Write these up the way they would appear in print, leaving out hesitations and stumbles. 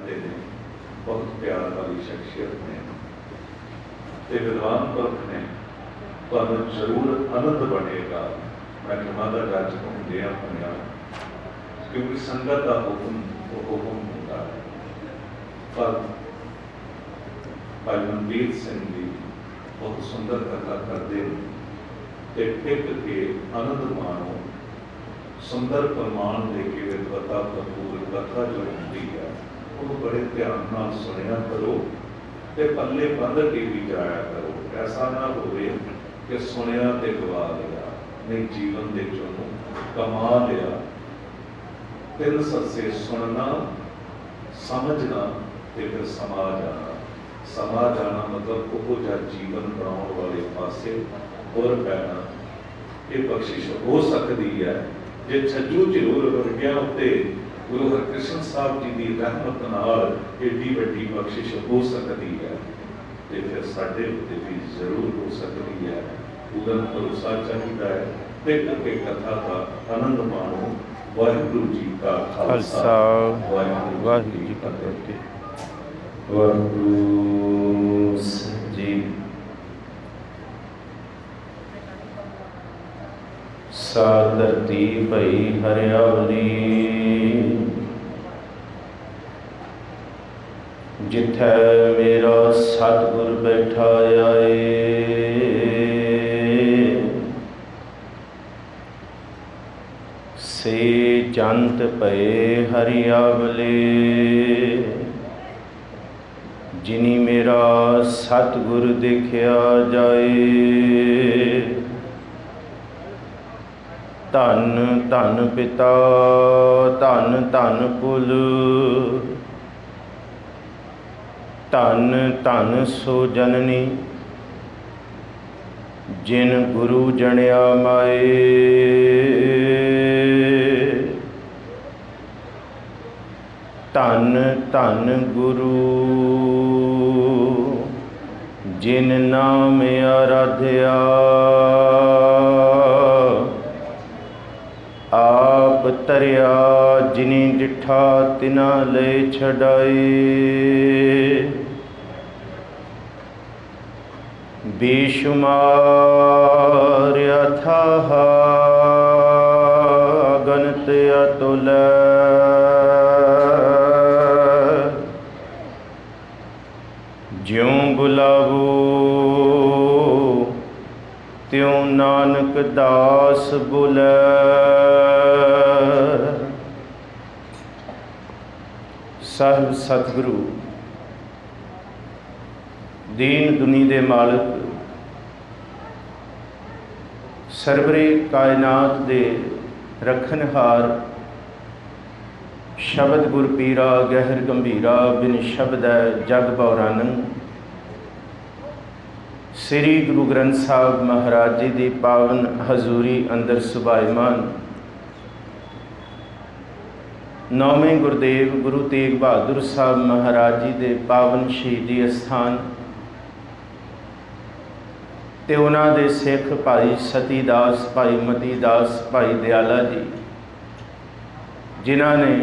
करते हैं, बहुत प्यार वाली शख्सियत ने ते विद्वान पुरख ने, तो जरूर आनंद बनेगा। मैं माता जज घूमदे होया, क्योंकि संगत का हुक्म वो हुक्म होता है। पर भाई मनवीर सिंह जी बहुत सुंदर कथा करते हैं, टिक के आनंद माणो, सुंदर प्रमाण देके विद्वता भरपूर कथा जो होती है वो बड़े ध्यान नाल सुनिया करो, ते पल्ले बंध के भी जाया करो। ऐसा ना होवे कि सुनिया ते गवा लिया, नहीं जीवन दे चों कमा लिया। तीन सस्से सुनना, समझना ते फिर समा जाना। समा जाना मतलब वो जा जीवन बनाने वाले पासे और पैना। ये बख्शिश हो सकती है जे छज्जू जरूर वर्गिया उत्ते गुरु हरकृष्ण साहब जी की रहमत नाल एडी वड्डी बख्शिश हो सकती है, ते फिर साडे उत्ते भी जरूर हो सकती है। पूर्ण भरोसा चाहिए है। टिक के कथा का आनंद माणो। वाहिगुरु जी का खालसा, वाहिगुरु जी की फतेह। वाहिगुरु जी। सा धरती भई हरियावली, जिथे मेरा सतगुर बैठा आए। से जंत भये हरियावले, जिनी मेरा सतगुर देखिया जाए। धन धन पिता, धन धन पुल, धन धन सो जननी, जिन गुरु जणिया माए। धन धन गुरु, जिन नाम आराध्या। आप तरिया, जिनी डिठा तिना ले छड़ाए। बेशुमार अथाह गणत अतुल, ज्यों बुलावो त्यों नानक दास बुलै। साहिब सतगुरु दीन दुनी दे मालिक, सरवरे कायनात दे रखनहार, शब्द गुर पीरा गहर गंभीरा, बिन शब्द जग बौरानन। श्री गुरु ग्रंथ साहब महाराज जी की पावन हजूरी अंदर सुभाईमान नौवें गुरुदेव गुरु तेग बहादुर साहब महाराज जी के पावन शहीदी अस्थान ते उन्हां दे सिख भाई सतीदास, भाई मतीदास, भाई दयाला जी, जिन्हां ने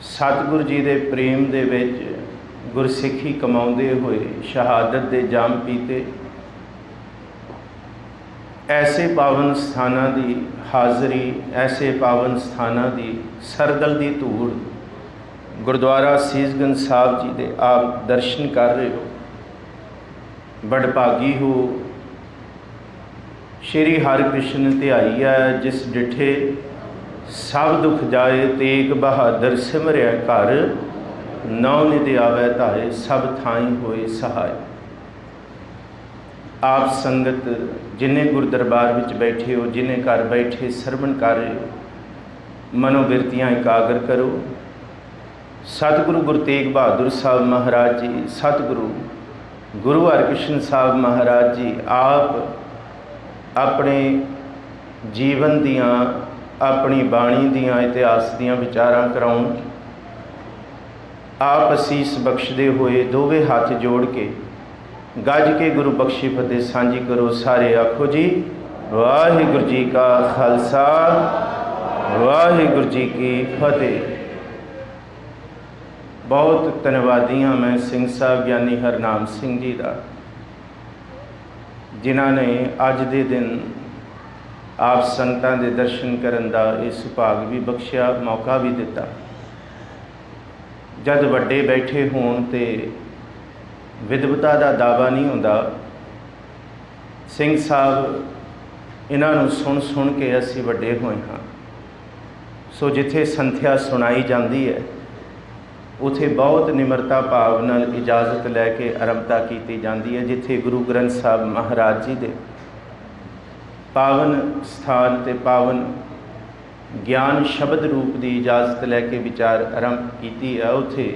सतगुरु जी के प्रेम दे विच गुरसिखी कमाउंदे हुए शहादत दे जाम पीते। ऐसे पावन स्थानां दी हाज़री, ऐसे पावन स्थानां दी सरदल दी धूड़ गुरुद्वारा सीसगंज साहब जी दे आप दर्शन कर रहे हो। बड़भागी हो, श्री हरकृष्ण ध्याई है जिस डिठे सब दुख जाए। तेग बहादुर सिमरिया घर, नौ निधि आवे धाए, सब थाई होए सहाय। आप संगत जिन्हें गुरु दरबार विच बैठे हो, जिन्हें घर बैठे सरवण कर रहे हो, मनोबिरतियाँ एकाग्र करो। सतगुरु गुरु तेग बहादुर साहब महाराज जी, सतगुरु गुरु हरकृष्ण साहब महाराज जी आप अपने जीवन दियाँ, अपनी बाणी दियाँ, इतिहास दियाँ विचारां कराउण। आप असीस बख्शदे हुए दोवे हाथ जोड़ के गज के गुरु बख्शी फतेह सांझी करो। सारे आखो जी वाहिगुरु जी का खालसा, वाहिगुरु जी की फतेह। बहुत धन्यवादी हाँ मैं सिंह साहब ਗਿਆਨੀ हरनाम सिंह जी का, जिन्हों ने अज के दिन आप संगतां दे दर्शन करन दा ये सुभाग भी बख्शिया, मौका भी दिता। जद वड्डे बैठे होण ते विद्वता का दावा नहीं होंदा, सिंह साहब इन्हों सुन सुन के असी वड्डे होए हाँ। सो जिथे संथ्या सुनाई जाती है उथे बहुत निमरता भाव नाल इजाजत लैके आरंभता की जाती है। जिथे गुरु ग्रंथ साहब महाराज जी के पावन स्थान ते पावन ज्ञान शब्द रूप की इजाजत लैके विचार आरंभ की है, उथे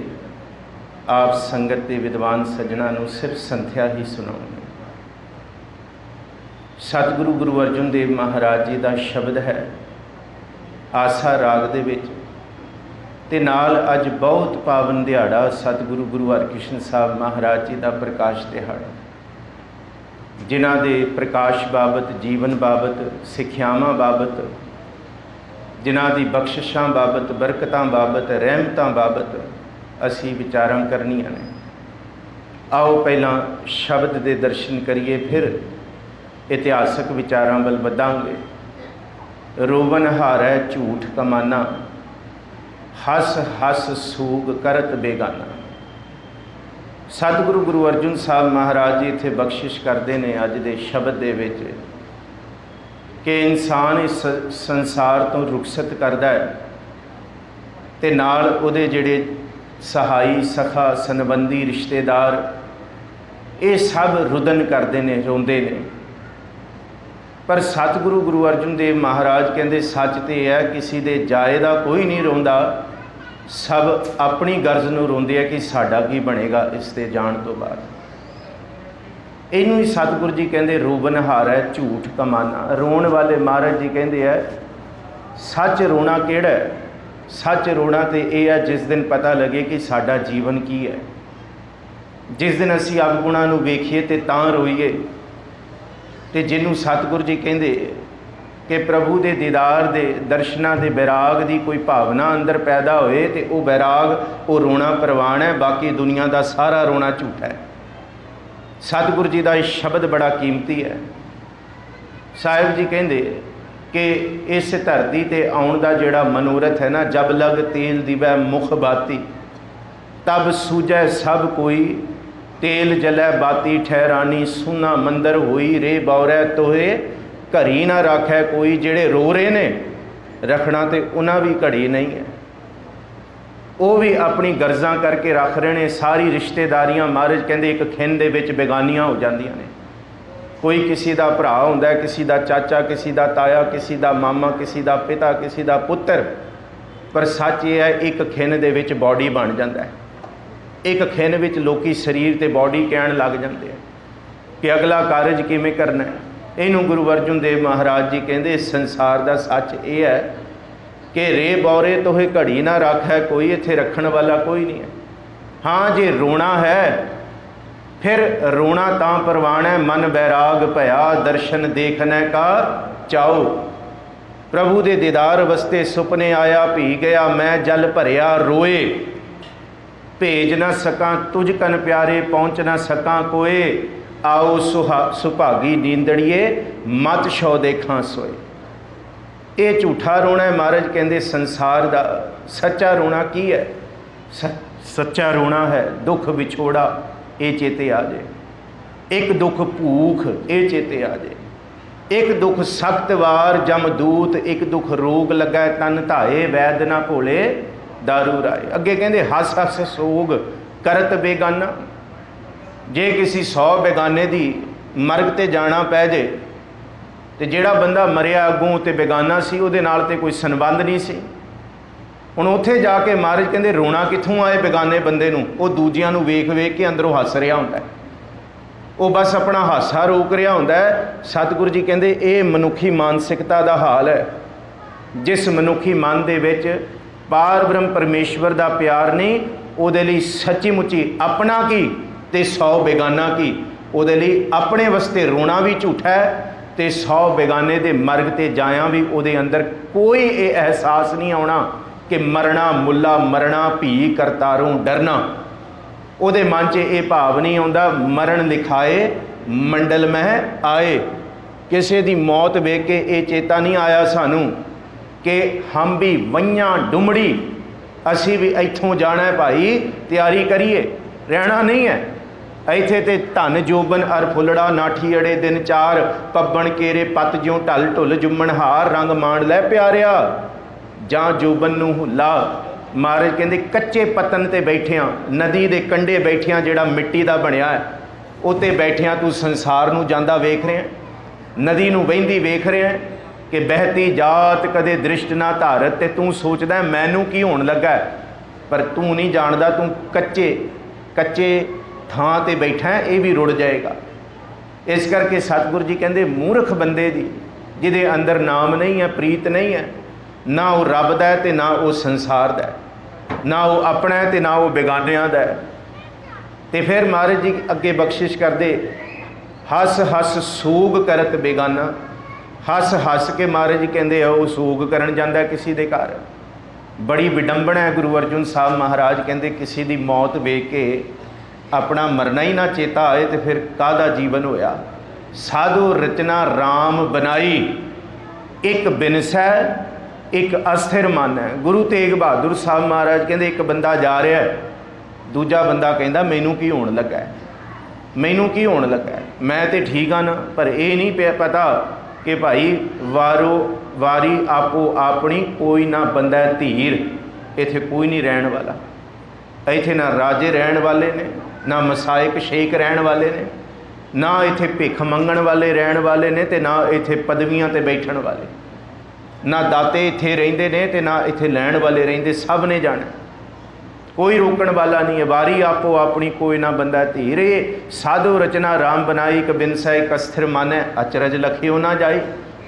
आप संगत के विद्वान सज्जणों को सिर्फ संथ्या ही सुनाऊंगे। सतगुरु गुरु अर्जुन देव महाराज जी का शब्द है आसा राग दे विच, ते नाल अज बहुत पावन दिहाड़ा सतगुरु गुरु हरकृष्ण साहब महाराज जी का प्रकाश दिहाड़ा, जिन्हां दे प्रकाश बाबत, जीवन बाबत, सिक्ख्यावां बाबत, जिन्हां दी बख्शिशां बाबत, बरकतां बाबत, रहमतां बाबत असी विचारां करनियां ने। आओ पहला शब्द दे दर्शन करिए, फिर इतिहासक विचारां वल वधांगे। रोवन हारै झूठ कमाना, हस हस सूग करत बेगाना। सतगुरु गुरु अर्जुन साहब महाराज जी इत्थे बख्शिश करते हैं अज दे शब्द दे विच कि इंसान इस संसार तो रुखसत करता है ते नाल उहदे जिहड़े सहाई सखा संबंधी रिश्तेदार ये सब रुदन करते हैं, रोंदे ने। पर सतगुरु गुरु अर्जुन देव महाराज कहते सच तो यह है किसी दे जाए दा कोई नहीं रोंदा, सब अपनी गर्ज नूं रोंदे है कि साडा की बनेगा इस ते जाण तो बाद। इनू ही सतगुरु जी कहते रोबन हार है झूठ कमाना। रोण वाले महाराज जी कहते हैं सच रोना केड़ा है? सच रोना तो यह है जिस दिन पता लगे कि साडा जीवन की है, जिस दिन असी अवगुणां नूं वेखीए ते तां रोईए। तो जिन्हों सतगुरु जी कहते कि प्रभु के दीदार के दर्शना के बैराग की कोई भावना अंदर पैदा होए तो वह बैराग वो रोना प्रवान है, बाकी दुनिया का सारा रोना झूठा है। सतगुरु जी का यह शब्द बड़ा कीमती है। साहिब जी कहते कि इस धरती ते आउण का जिहड़ा मनोरथ है ना, जब लग तेल दिवै मुख बाती, तब सूझै सब कोई, तेल जलै बाती ठहरानी, सुना मंदर होई, रे बौरै तोहे घड़ी ना राखै कोई। जेड़े रो रहे ने रखना तो उन्हां भी घड़ी नहीं है, वो भी अपनी गर्जां करके रख रहे हैं। सारी रिश्तेदारियां महाराज कहते एक खिन दे विच बेगानियां हो जांदियां ने। कोई किसी का भरा हुंदा, किसी का चाचा, किसी का ताया, किसी का मामा, किसी का पिता, किसी का पुत्र। पर सच ये है एक खिन दे विच बॉडी बन जाता है, एक खिन विच लोकी शरीर ते बॉडी कहण लग जाते हैं कि अगला कारज किवें करना है। इनू गुरु अर्जुन देव महाराज जी कहते संसार का सच ये है कि रे बौरे तोहे घड़ी ना रखै कोई, इत्थे रखण वाला कोई नहीं है। हाँ जे रोना है फिर रोना तां परवान है, मन बैराग भया दर्शन देखने का चाओ। प्रभु दे दीदार वस्ते सुपने आया भी गया, मैं जल भरिया रोए, भेज ना सकां तुझ कन प्यारे, पहुँच ना सकां कोए। आओ सुभागी नींदड़िए, मत छो देखा सोए। ये झूठा रोना है महाराज कहते संसार का। सच्चा रोना की है? सच्चा रोना है दुख विछोड़ा, ये चेते आ जाए। एक दुख भूख, ये चेते आ जाए। एक दुख सख्त वार जमदूत, एक दुख रोग लगा तन धाए, वैद ना भोले दारू राए। अगे कहते हस हस सोग करत बेगाना। जे किसी 100 बेगाने की मरग ते जाना पै जे तो जिहड़ा बंदा मरिया अगों तो बेगाना सी, उहदे नाल ते कोई संबंध नहीं सी। हुण उत्थे जाके महाराज कहते रोना कित्थों आए बेगाने बंदे नूं? वो दूजियां नूं वेख वेख के अंदरों हस रहा हुंदा है, वो बस अपना हासा रोक रहा हुंदा है। सतगुरु जी कहते ये मनुखी मानसिकता का हाल है, जिस मनुखी मन दे विच पार ब्रह्म परमेश्वर का प्यार नहीं, उहदे लई सच्ची मुच्ची अपना की ते 100 बेगाना की। उहदे लई अपने वास्ते रोना भी झूठा है ते 100 बेगाने दे मरग ते जाया भी उहदे अंदर कोई ये एहसास नहीं आना कि मरना मुला मरना भी करतारों डरना। ਉਹਦੇ मन 'ਚ ਇਹ भाव नहीं आउंदा मरण लिखाए मंडल मह आए। किसी की मौत वेख के ये चेता नहीं आया सानू कि हम भी वइयां डुमड़ी असी भी इत्थों जाना है भाई, तैयारी करिए, रहना नहीं है इत्थे। ते धन जोबन अर फुलड़ा नाठी अड़े दिन चार, पब्बन केरे पत ज्यों ढल ढुल जुम्मन हार, रंग माण लै प्यारिया जां जोबन नूं हुला। महाराज कहते कच्चे पतन ते बैठिया, नदी दे कंढे बैठिया, जिहड़ा मिट्टी दा बनिया है उत्ते बैठिया तू संसार नूं जांदा वेख रहे, नदी नूं वहिंदी वेख रहे कि बहती जात कदे दृष्ट ना धारत, ते तू सोचदा मैनू की होण लगा है, पर तू नहीं जानदा तू कच्चे थां ते बैठा है, ये भी रुड़ जाएगा। इस करके सतगुरु जी कहते मूर्ख बंदे दी जिहदे अंदर नाम नहीं है, प्रीत नहीं है, ना वो रब दा है ते ना वो संसार दा है, ना वो अपना है ते ना वो बेगानियां दा है। ते फिर महाराज जी अगे बख्शिश करदे हस हस सूग करत बेगाना। हस हस के महाराज जी कहते वो सूग करन जांदा किसी दे घर। बड़ी विडंबना है। गुरु अर्जुन साहब महाराज कहते किसी दी मौत वेख के अपना मरना ही ना चेता आए तो फिर काहदा जीवन होया। साधु रचना राम बनाई, एक बिनसै एक अस्थिर मन है। गुरु तेग बहादुर साहब महाराज कहते एक बंदा जा रहा है, दूजा बंदा कहता मैनू की होण लगा है, मैनू की होण लगा है, मैं तो ठीक हाँ ना, पर यह नहीं पे पता कि भाई वारो वारी आपो अपनी, कोई ना बंदा धीर, इत्थे कोई नहीं रहन वाला, इत्थे ना राजे रहन वाले ने, ना मसायक शेख रहन वाले ने, ना इत्थे भिख मंगण वाले रहन वाले ने, ते ना इत्थे पदवियां ते बैठण वाले, ना दाते इत्थे रहिंदे ने ते ना इत्थे लैण वाले रहिंदे, सब ने जाना, कोई रोकण वाला नहीं है। वारी आपो अपनी, कोई ना बंदा धीर। ये साधु रचना राम बनाई, क बिनसा एक अस्थिर मन है, अचरज लखियो ना जाई।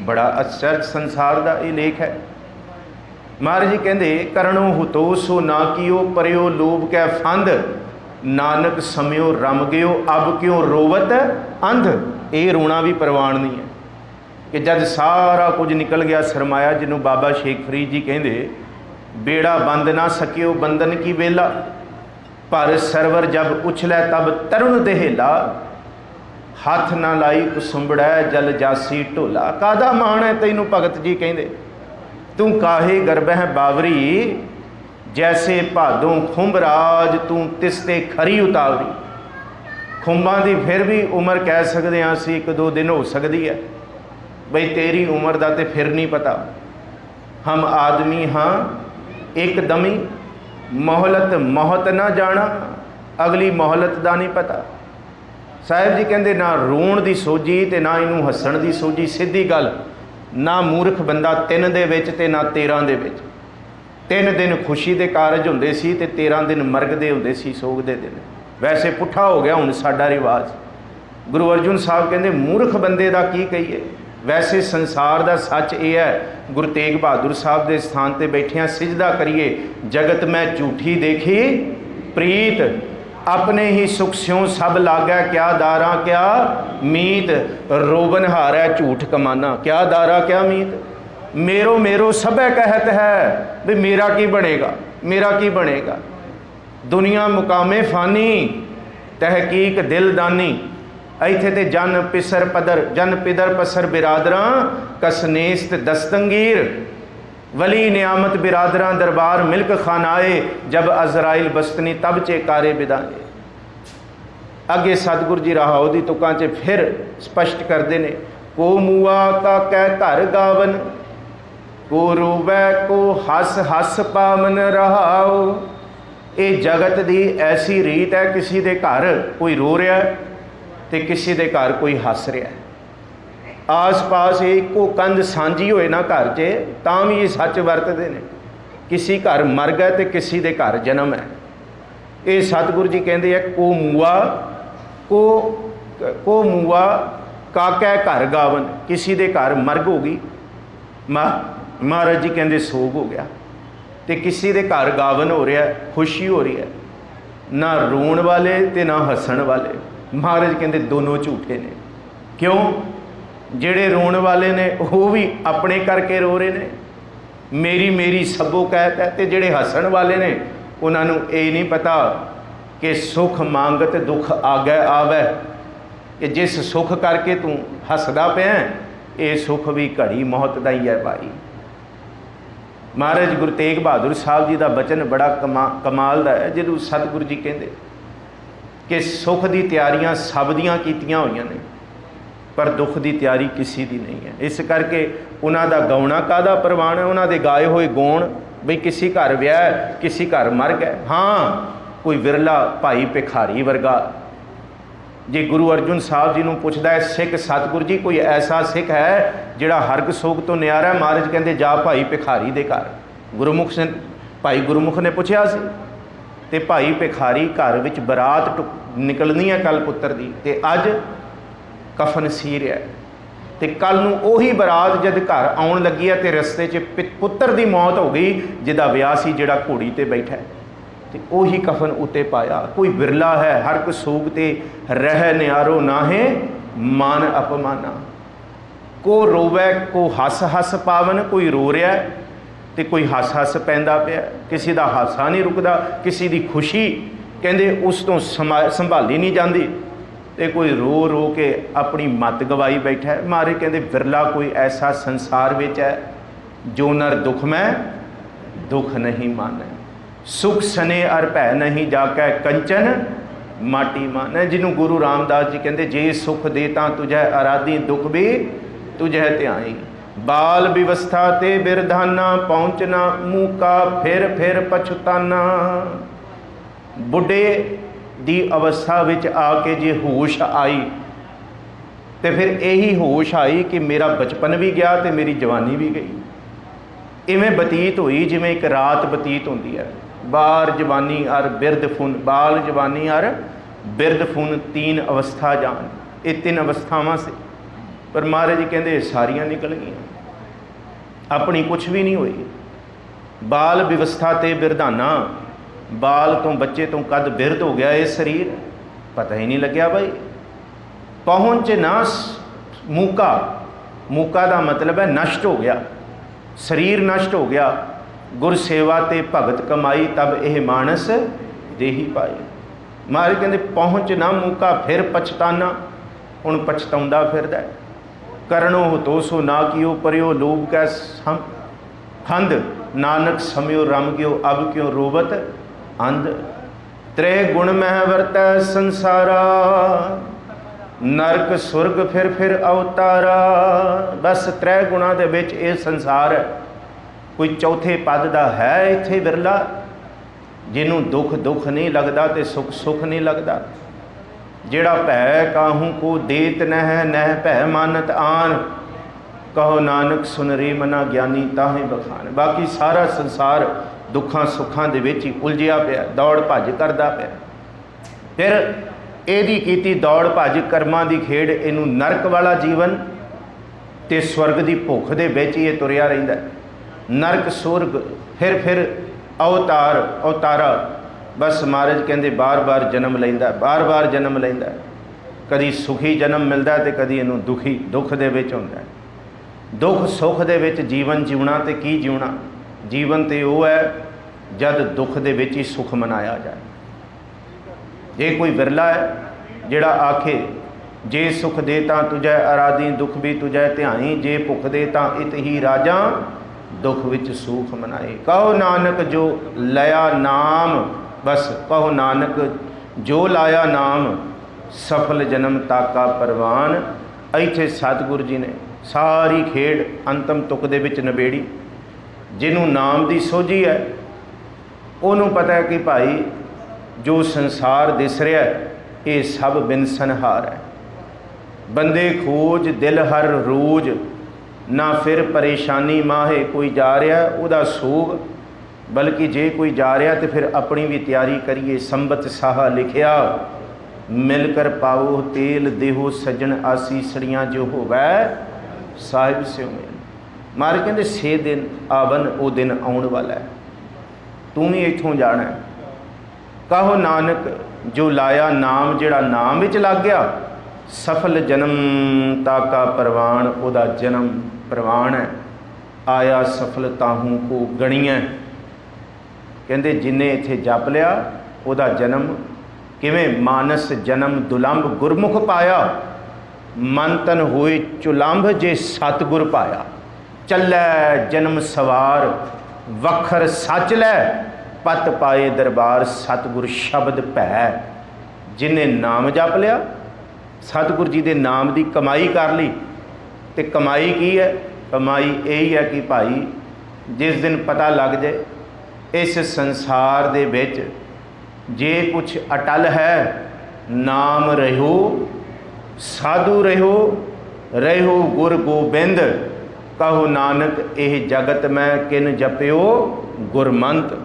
बड़ा अचरज संसार का ये लेख है। महाराज जी कहते करणो हुतो सो ना कियो, परयो लोभ कै फंद, नानक समयो रम गयो, अब क्यों रोवत अंध। ये रोना भी प्रवान नहीं है कि जब सारा कुछ निकल गया सरमाया, जिन्हों बाबा शेख फरीद जी कहते बेड़ा बंद ना सकियो बंधन की वेला, पर सरवर जब उछलै तब तरुण देहला, हाथ ना लाई कुसुंबड़ा जल जासी ढोला। कादा मान है तैनू भगत जी कहते, तू काहे गर्भह बावरी, जैसे भादों खुंभराज तू तिसते खरी उतावरी। खुंबां दी फिर भी उम्र कह सकते हैं असीं, एक दो दिन हो सकती है बई, तेरी उम्र का तो फिर नहीं पता। हम आदमी हाँ एकदमी, मोहलत मोहत ना जाना, अगली मोहलत का नहीं पता। साहिब जी कहते ना रोण की सोझी ते ना इनू हसण की सोझी। सीधी गल, ना मूर्ख बंदा 3 दे विच ते ना 13 दे विच। 3 दिन खुशी के कारज होंदे सी ते 13 दिन मरग दे होंदे सी, सोग दे दिन। वैसे पुट्ठा हो गया हुण साडा रिवाज। गुरु अर्जुन साहब कहते मूर्ख बंदे का की कहीए। वैसे संसार का सच ये है, गुरु तेग बहादुर साहब के स्थान पर बैठिया सिजदा करिए, जगत में झूठी देखी प्रीत, अपने ही सुख स्यों सब लागै, क्या दारा क्या मीत, रोबन हारै झूठ कमाना, क्या दारा क्या मीत। मेरो मेरो सबे कहत है, भी मेरा की बनेगा, मेरा की बनेगा। दुनिया मुकामे फानी, तहकीक दिलदानी। इत्थे ते जन पिसर पदर, जन पिदर पसर बिरादरां, कसनेस्त दस्तंगीर। वली नियामत बिरादरां दरबार मिल्क खानाए, जब अजराइल बस्तनी तब चेकारे बिदाए। अगे सतगुरु जी राहो दी तुकां च फिर स्पष्ट करते हैं, को मुआ का कै घर गावन, को रोवै को हस हस पावन रहाओ। ये जगत की ऐसी रीत है, किसी के घर कोई रो रहा है तो किसी के घर कोई हस रहा है। आस पास एको कंध सांझी होए ना घर च, तां भी ये सच वरतते हैं। किसी घर मर गए तो किसी के घर जन्म है। ये सतगुरु जी कहते हैं को मुआ को मुआ काकै घर गावन, किसी के घर मरग हो गई, महाराज जी कहते सोग हो गया, तो किसी के घर गावन हो रहा है, खुशी हो रही है। ना रोण वाले तो ना हसन वाले। महाराज कहते दोनों झूठे ने। क्यों? जेड़े रोण वाले ने वो भी अपने करके रो रहे ने, मेरी मेरी सबो कहता है। तो जिहड़े हसन वाले ने उन्होंने ये नहीं पता कि सुख मांगत दुख आगे आवे, कि जिस सुख करके तू हसदा पिया ये सुख भी घड़ी मौत का ही है भाई। महाराज गुरु तेग बहादुर साहब जी का बचन बड़ा कमाल का है, जो सतगुरु जी कहते कि सुख की तैयारियां सब दियां कीतियां हुई ने, पर दुख की तैयारी किसी की नहीं है। इस करके उन्होंने गाउना काहदा प्रवान है, उन्होंने गाए हुए गौण बई किसी घर व्याह किसी घर मर गए। हाँ कोई विरला भाई भिखारी वर्गा जे गुरु अर्जुन साहब जी को पूछता है सिख सतगुरु जी कोई ऐसा सिख है जिहड़ा हरग सोग तो न्यारा, महाराज कहते जा भाई भिखारी दे घर। गुरुमुख से भाई गुरुमुख ने पूछा सी ते भाई भिखारी घर विच बरात निकलनी है कल पुत्र की, ते अज कफन सीर है, तो कल नूं उही बरात जद घर आउण लगी है तो रस्ते च पुत्र की मौत हो गई जिहदा विआह सी, जिहड़ा घोड़ी ते बैठा है, तो उही कफन उत्ते पाया। कोई बिरला है हर को सूग ते रह न्यारो नाहे मान अपमाना, को रोवै को हस हस पावन, कोई रो रहा है तो कोई हस हस पैंदा पिया, किसी का हासा नहीं रुकदा, किसी की खुशी कहते उस तो संभाली नहीं जाती, तो कोई रो रो के अपनी मत गवाई बैठा है। मारे कहते बिरला कोई ऐसा संसार विच है जो नर दुख में दुख नहीं माने, सुख सने अर भै नहीं जाकै कंचन माटी माने। जिन्हों गुरु रामदास जी कहते जे सुख दे तां तुझे आराधी दुख भी तुझे ध्याई, बाल विवस्था ते बिरधाना पहुँचना मूका फिर पछताना। बुढ़े दी अवस्था विच आके जे होश आई तो फिर यही होश आई कि मेरा बचपन भी गया तो मेरी जवानी भी गई। इवें बतीत हुई जिमें एक रात बतीत होती है, बार जवानी और बिरद फुन, बाल जवानी और बिरद फुन तीन अवस्था जान, ये तीन अवस्थावां से, पर महाराज जी कहते सारियां निकल गई, अपनी कुछ भी नहीं हुई। बाल विवस्था ते बिरधाना, बाल तो बच्चे तो कद बिरद हो गया ये शरीर, पता ही नहीं लग्या भाई। पहुँच ना मूका, मूका का मतलब है नष्ट हो गया, शरीर नष्ट हो गया। गुर सेवा ते भगत कमाई तब यह मानस देही पाए। महाराज कहते पहुँच ना मूका फिर पछताना, हुण पछताउंदा फिरदा है। करनो तो सो ना कियो परियो लोभ कै फंद, नानक समयो रम गयो अब क्यों रोवत अंध। त्रै गुण मह वरतै संसारा, नरक सुरग फिर अवतारा। बस त्रै गुणों के विच ये संसार है, कोई चौथे पद का है इत्थे बिरला जिन्हों दुख दुख नहीं लगता तो सुख सुख नहीं लगता। जिहड़ा भै काहू को देत नह भै मानत आन, कहो नानक सुन रे मना ज्ञानी ताहे बखान। बाकी सारा संसार दुखों सुखों के विच ही उलझिया पिया, दौड़ भज करदा पिया। फिर यदी कीती दौड़ भज कर्मां दी खेड़, इनू नरक वाला जीवन ते स्वर्ग की भुख दे विच ही तुरिया रहिंदा। नरक सुरग फिर अवतार अवतारा, बस महाराज कहते बार बार जन्म लैंदा, बार बार जन्म लैंदा। कदी सुखी जन्म मिलता तो कदी इनू दुखी दुख दे विच हुंदा। दुख सुख दे विच जीवन जीवना तो की जीवना, जीवन तो वो है जद दुख दे विच ही सुख मनाया जाए। जे कोई बिरला है जिहड़ा आखे जे सुख दे तां तुझे आराधी दुख भी तुझे ध्याई, जे भुख दे तां इत ही राजा दुख विच सुख मनाए। कहो नानक जो लया नाम, बस कहो नानक जो लाया नाम सफल जन्म ताका परवान। इत्थे सतगुरु जी ने सारी खेड़ अंतम तुक दे विच नबेड़ी। जिन्हों नाम की सोझी है उन्होंने पता है कि भाई जो संसार दिस रहा है ये सब बिनसनहार है। बंदे खोज दिल हर रोज, ना फिर परेशानी माहे। कोई जा रहा है उदा सोग, बल्कि जे कोई जा रहा तो फिर अपनी भी तैयारी करिए। संबत साहा लिखिया मिलकर पाओ तेल देहो सज्जन आसीसड़ियाँ जो होवै साहिब से मिल। मारे कहते 6 दिन आवन वो दिन आने वाला है, तू भी इत्थों जाना है। कहो नानक जो लाया नाम, जिहड़ा नाम विच लग गया सफल जन्म ताका परवान, उहदा जन्म परवान है। आया सफलता हूँ को गणियां। कहते जिन्हें इत्थे जप लिया उहदा जन्म किवें मानस जन्म दुलंभ गुरमुख पाया, मन तन होए चुलंभ जे सतगुर पाया। चलै जन्म सवार वखर सच लै, पत पाए दरबार सतगुर शब्द भै। जिन्हें नाम जप लिया, सतगुर जी के नाम की कमाई कर ली। तो कमाई की है? कमाई यही है कि भाई जिस दिन पता लग जाए इस संसार दे विच जे कुछ अटल है, नाम रहो साधु रहो, रहो गुर गोबिंद, कहो नानक एह जगत में किन जपियो गुरमंत।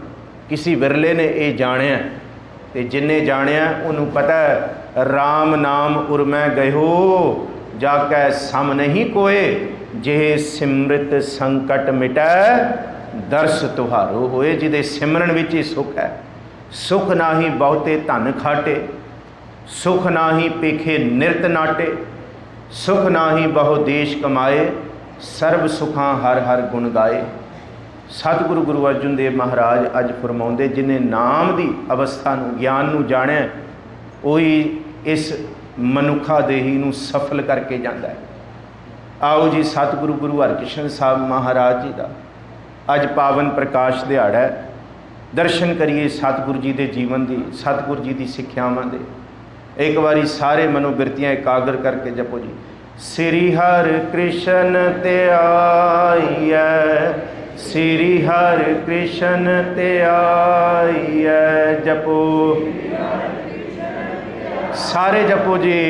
किसी विरले ने यह जानिया, ते जिन्हें जानिया उन्होंने पता है राम नाम उर्मै गयो, जाकै सम नहीं कोए, जे सिमृत संकट मिटै दर्श तुहारो होए। जिदे सिमरन विच ही सुख है। सुख ना ही बहुते धन खाटे, सुख ना ही पेखे निरत नाटे, सुख ना ही बहु देश कमाए, सर्व सुखां हर हर गुण गाए। सतगुरु गुरु अर्जुन देव महाराज अज फरमाउंदे जिन्हें नाम की अवस्था नूं ज्ञान नूं जाणिया वही इस मनुखा देही नूं सफल करके जाता है। आओ जी सतगुरु गुरु हरकृष्ण साहब महाराज जी का अज पावन प्रकाश दिहाड़ा है। दर्शन करिए सतगुरु जी के जीवन की, सतगुरु जी की सिक्ख्यावां दे। एक बारी सारे मनोबिरतियाँ एकाग्र करके जपो जी। श्री हर कृष्ण ते आइए, श्री हर कृष्ण ते आइए, जपो सारे जपो जी।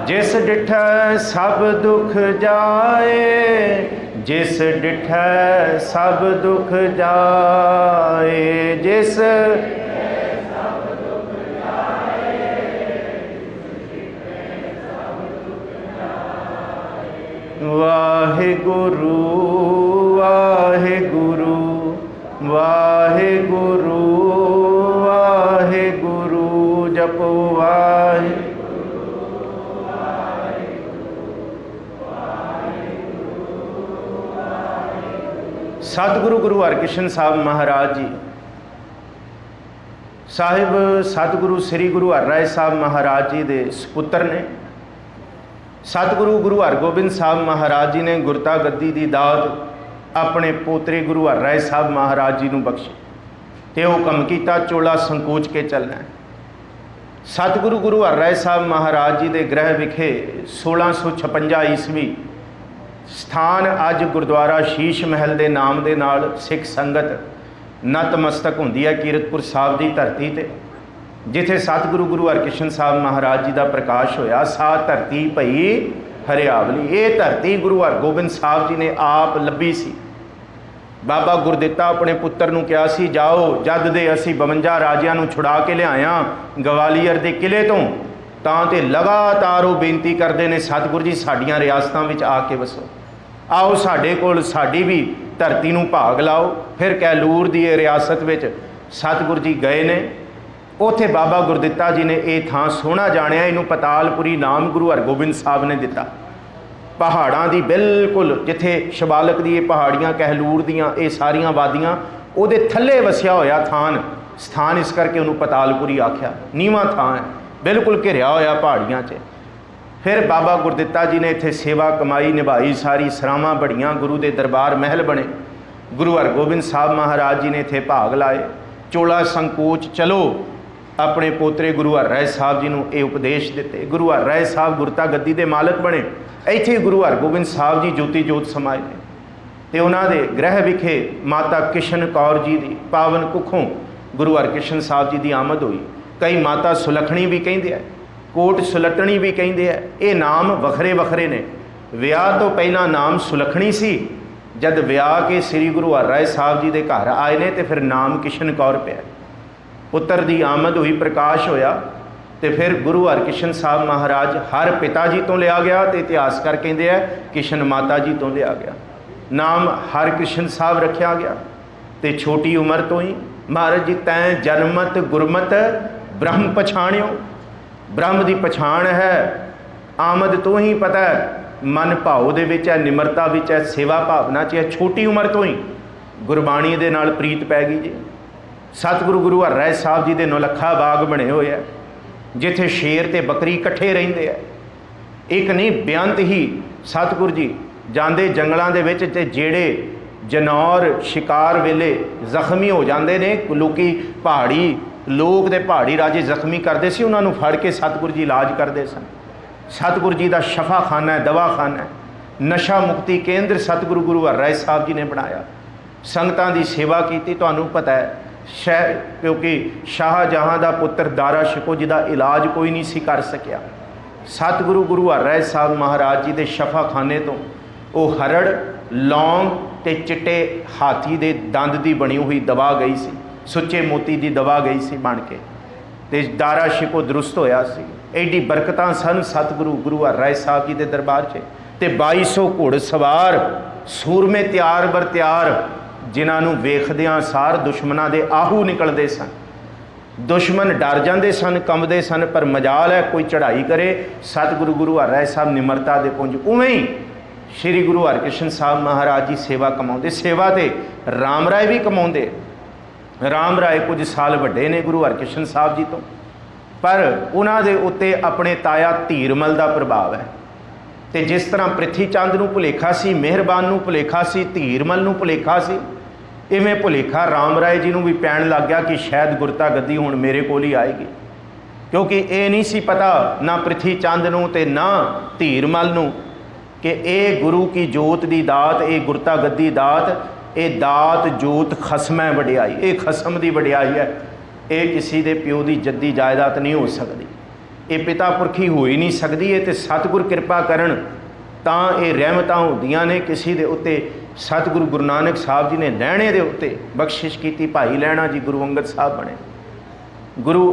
जिस डिठै सब दुख जाए, जिस डिठै सब दुख जाए, जिस वाहिगुरु वाहिगुरु वाहिगुरु वाहिगुरु, जपो वाहिगुरु। सतगुरु गुरु हरकृष्ण साहब महाराज जी साहिब सतगुरु श्री गुरु हरराय साहब महाराज जी के सपुत्र ने। सतगुरु गुरु हरगोबिंद साहब महाराज जी ने गुरता गद्दी की दात अपने पोतरे गुरु हरराय साहब महाराज जी को बख्शी ते हुक्म किया चोला संकोच के चलना है। सतगुरु गुरु हरराय साहब महाराज जी के गृह विखे 1656 ईस्वी स्थान अज गुरुद्वारा शीश महल के नाम के नाल सिख संगत नतमस्तक होंदी है कीरतपुर साहब की धरती ते, जिथे सतगुरु गुरु हरकृष्ण साहब महाराज जी का प्रकाश होया। सा धरती भई हरियावली। ये धरती गुरु हरगोबिंद साहब जी ने आप लभी सी। बाबा गुरदित्ता अपने पुत्र नूं कहा सी जाओ जद दे असी 52 राजियां नूं छुड़ा के लिआया गवालीयर के किले तो, तां ते लगातार वो बेनती करते हैं सतगुरु जी साडियां रियासतां विच आके वसो, आओ साडे कोल साडी भी धरती नूं भाग लाओ। फिर कैलूर दी रियासत विच सतगुरु जी गए ने। उत्थे बाबा गुरदित्ता जी ने यह थां सोहना जानिया, इनू पतालपुरी नाम गुरु हरगोबिंद साहब ने दिता। पहाड़ां दी बिल्कुल जिथे शिवालक दी पहाड़ियां कहलूर दियां ये सारियां वादियां उहदे थल्ले वसिया होया थान स्थान, इस करके उन्होंने पतालपुरी आख्या। नीवां थां है, बिल्कुल घिरिया होया पहाड़ियां च। फिर बाबा गुरदित्ता जी ने इत्थे सेवा कमाई निभाई सारी, सरावां बड़ियां, गुरु के दरबार महल बने। गुरु हरगोबिंद साहब महाराज जी ने इत्थे भाग लाए। चोला संकोच चलो अपने पोतरे गुरु हरराय साहब जी को ये उपदेश दिते। गुरु हरराय साहब गुरता गद्दी के मालक बने। इत्थे गुरु हरगोबिंद साहब जी ज्योति जोत समाए ने ते उन्होंने गृह विखे माता किशन कौर जी की पावन कुखों गुरु हरकृष्ण साहब जी की आमद हुई। कई माता सुलखणी भी कहिंदे है, कोट सुलटनी भी कहिंदे है। ये नाम वखरे वखरे ने। विआह तो पहला नाम सुलखणी सी, जद विआह के श्री गुरु हरराय साहब जी के घर आए ने तो फिर नाम किशन कौर पिया। पुत्र की आमद हुई, प्रकाश होया तो फिर गुरु हरकृष्ण साहब महाराज हर पिता जी तो लिया गया तो इतिहास कर कहते हैं किशन माता जी तो लिया गया। नाम हरकृष्ण साहब रखा गया तो छोटी उम्र तो ही महाराज जी तैं जन्मत गुरमत ब्रह्म पछाणियो। ब्रह्म की पछाण है, आमद तो ही पता है मन भाव दे विच है, निमरता विच है, सेवा भावना च है। छोटी उम्र तो ही गुरबाणी दे नाल प्रीत पै गई जी। सतगुरु गुरु हरराय साहब जी दे नौलखा बाग बने हुए है, जिथे शेर ते बकरी इकट्ठे रहिंदे है। एक नहीं बेअंत ही सतगुरु जी जांदे जंगलों दे विच ते जेड़े जनौर शिकार वेले जख्मी हो जाते ने, लोकी पहाड़ी लोग ते पहाड़ी राजे जख्मी करते सी, उन्होंने फड़ के सतगुरु जी इलाज करते सन। सतगुरु जी का शफा खाना है, दवाखाना है, नशा मुक्ति केंद्र सतगुरु गुरु हरराय साहब जी ने बनाया। संगतां दी सेवा की, तुहानूं पता है क्योंकि शाहजहां दा पुत्र दारा शिको जी का इलाज कोई नहीं सी कर सकिया। सतगुरु गुरु हरराय साहब महाराज जी के शफा खाने तो वो हरड़ लौंग ते चिट्टे हाथी दे दंद की बनी हुई दवा गई सी, सुच्चे मोती की दवा गई सी बन के, ते दारा शिको दुरुस्त होया सी। एडी बरकतां सन सतगुरु गुरु हरराय साहब जी के दरबार च। ते 2200 घुड़सवार सूरमे तैयार बर तैयार, जिन्होंने वेखदियां सार दुश्मनों के आहू निकलते सन। दुश्मन डर जाते सन, कंबदे सन, पर मजाल है कोई चढ़ाई करे, सतगुरु गुरु हरराय साहब निमरता दे पुंज। उवें ही श्री गुरु हरकृष्ण साहब महाराज जी सेवा कमाते, सेवा तो राम राय भी कमाते। राम राय कुछ साल वड्डे ने गुरु हरकृष्ण साहब जी तो, पर उन्होंने उत्ते अपने ताया धीरमल का प्रभाव है। तो जिस तरह पृथ्वी चंद नूं भुलेखा सी, मेहरबान नूं भुलेखा सी, धीरमल नूं भुलेखा सी, इवें भुलेखा राम राय जी नूं भी पैण लग गया कि शायद गुरता गद्दी हुण मेरे कोल ही आएगी। क्योंकि ये नहीं सी पता ना पृथ्वी चंद नूं ते ना धीरमल नूं कि ये गुरु की जोत दी दात, ये गुरता गद्दी दात, ये दात जोत खसम है वडियाई, ये खसम की वडियाई है। ये किसी दे प्यो की जद्दी जायदाद नहीं हो सकती, ये पिता पुरखी हो ही नहीं सकती। ये तो सतगुर कृपा करन तां ये रहमतां होंदियां ने किसी दे उत्ते। सतगुरु गुरु नानक साहब जी ने लहणे दे उत्ते बख्शिश की, भाई लहणा जी गुरु अंगद साहब बने। गुरु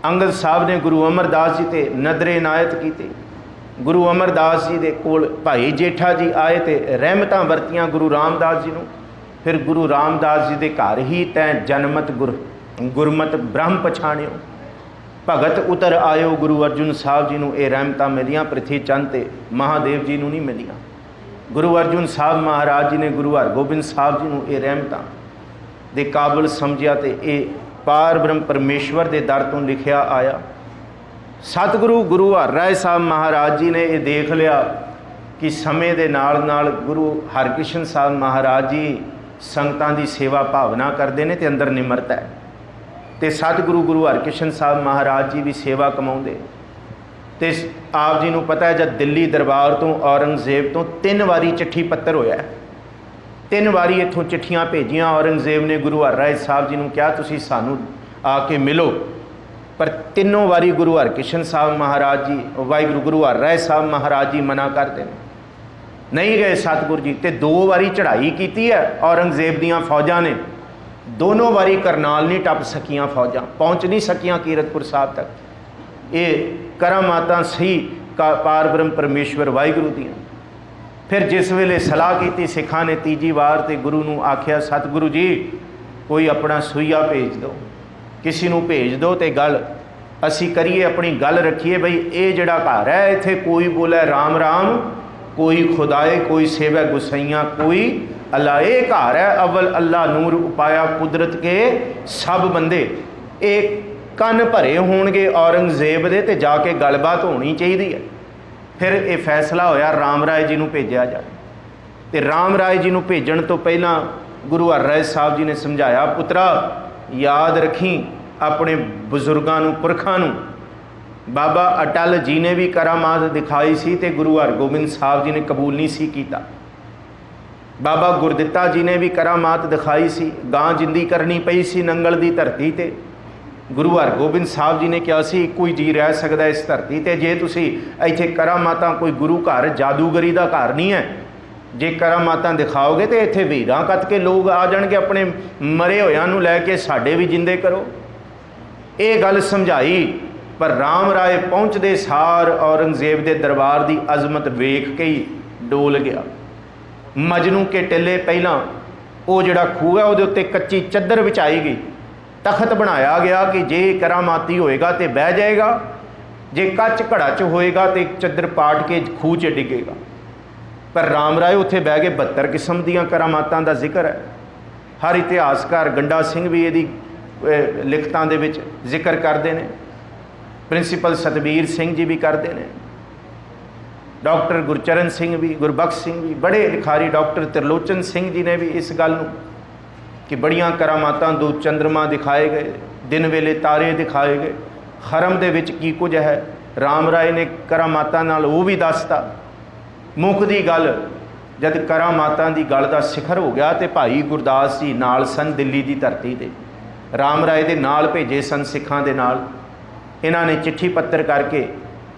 अंगद साहब ने गुरु अमरदास जी ते नदरे इनायत की। गुरु अमरदास जी दे कोल भाई जेठा जी आए तो रहमतां वरतियां गुरु रामदास जी नूं। फिर गुरु रामदास जी दे घर ही तैं जनमत गुरमत ब्रह्म पछाणियो, भगत उतर आयो गुरु अर्जुन साहब जी नूं। ये रहमतां मिलियां पृथ्वी चंद ते महादेव जी नूं नहीं मिलियां। गुरु अर्जुन साहब महाराज जी ने गुरु हरगोबिंद साहब जी नूं ये रहमतां दे काबिल समझिया ते ये पार ब्रह्म परमेश्वर दे दर तों लिखिया आया। सतगुरु गुरु हरराय साहब महाराज जी ने ये देख लिया कि समय दे नाल नाल गुरु हरकृष्ण साहब महाराज जी संगतां दी सेवा भावना करते हैं तो अंदर निमरता है। तो सतगुरु गुरु हरकृष्ण साहब महाराज जी भी सेवा कमाउंदे। तो आप जी नूं पता है जब दिल्ली दरबार तो औरंगजेब तो 3 वारी चिट्ठी पत्तर होया, 3 वारी इत्थों चिट्ठियां भेजियां। औरंगजेब ने गुरु हरराय साहब जी नूं कहा तुसीं सानूं आके मिलो, पर 3 वारी गुरु हरकृष्ण साहब महाराज जी वाहिगुरू गुरु हरराय साहब महाराज जी मना करते हैं, नहीं गए सतगुरु जी। तो 2 वारी चढ़ाई की है औरंगजेब दीयां फौजां ने, दोनों वारी करनाल नहीं टप सकियां फौजां, पहुँच नहीं सकियां कीरतपुर साहब तक। ये करामातां सही का पार ब्रह्म परमेश्वर वाहिगुरू दियां। फिर जिस वेले सलाह की सिखां ने 3जी वार तो गुरु नूं आख्या सतगुरु जी कोई अपना सुईया भेज दो, किसी नूं भेज दो तो गल असी करिए, अपनी गल रखिए बई ये जिहड़ा घर है इत्थे कोई बोले राम राम, कोई खुदाए, कोई सेवा गुसाइयाँ, कोई अल्लाह। ये घर है अव्वल अल्लाह नूर उपाया कुदरत के सब बंदे। एक कन भरे होणगे औरंगजेब दे ते जाके गलबात होनी चाहिए है। फिर ये फैसला होया राम राय जी नूं भेजिया जाए। तो राम राय जी नूं भेजण तो पहला गुरु हरराय साहब जी ने समझाया पुत्रा याद रखी अपने बजुर्गों नूं पुरखां नूं। बाबा अटल जी ने भी करामात दिखाई सी ते गुरु हरगोबिंद साहब जी ने कबूल नहीं सी कीता। बाबा गुरदित्ता जी ने भी करामात दिखाई सी, गां जिंदी करनी पई सी नंगल दी धरती ते। गुरु हरगोबिंद साहब जी ने कहा सी कोई जी रह सकता इस धरती ते जे तुसी इत्थे करामातां, कोई गुरु घर जादूगरी का घर नहीं है, जे करामातां दिखाओगे तो इत्थे वीरां कत के लोग आ जाणगे अपने मरे होयां नूं लैके साडे भी जिंदे करो। ये गल समझाई, पर राम राय पहुँचते सार औरंगजेब के दरबार की अजमत वेख के ही डोल गया। मजनू के टिले पहला वो जिहड़ा खूह है उहदे उत्ते कच्ची चद्दर विछाई गई, तखत बनाया गया कि जे करामाती होएगा तो बह जाएगा, जे कच घड़ा च होएगा तो चद्दर पाट के खूह च डिगेगा। पर राम राय उत्थे बह के 72 किस्म दीयां करामातां दा जिक्र है। हर इतिहासकार गंडा सिंह भी इहदी लिखतां दे विच जिक्र करते हैं, प्रिंसीपल सतबीर सिंह जी भी करते हैं, डॉक्टर गुरचरण सिंह भी, गुरबख्श सिंह भी, बड़े लिखारी डॉक्टर त्रिलोचन सिंह जी ने भी इस गल नूं कि बड़ियां करामातां, 2 चंद्रमा दिखाए गए, दिन वेले तारे दिखाए गए, खरम दे विच की कुछ है। राम राय ने करामातां नाल वो भी दसता। मुख दी गल जद करामातां दी गल दा सिखर हो गया तो भाई गुरदास जी नाल सन, दिल्ली की धरती ते राम राय दे नाल भेजे सन सिखां दे नाल। इन्हां ने चिट्ठी पत्र करके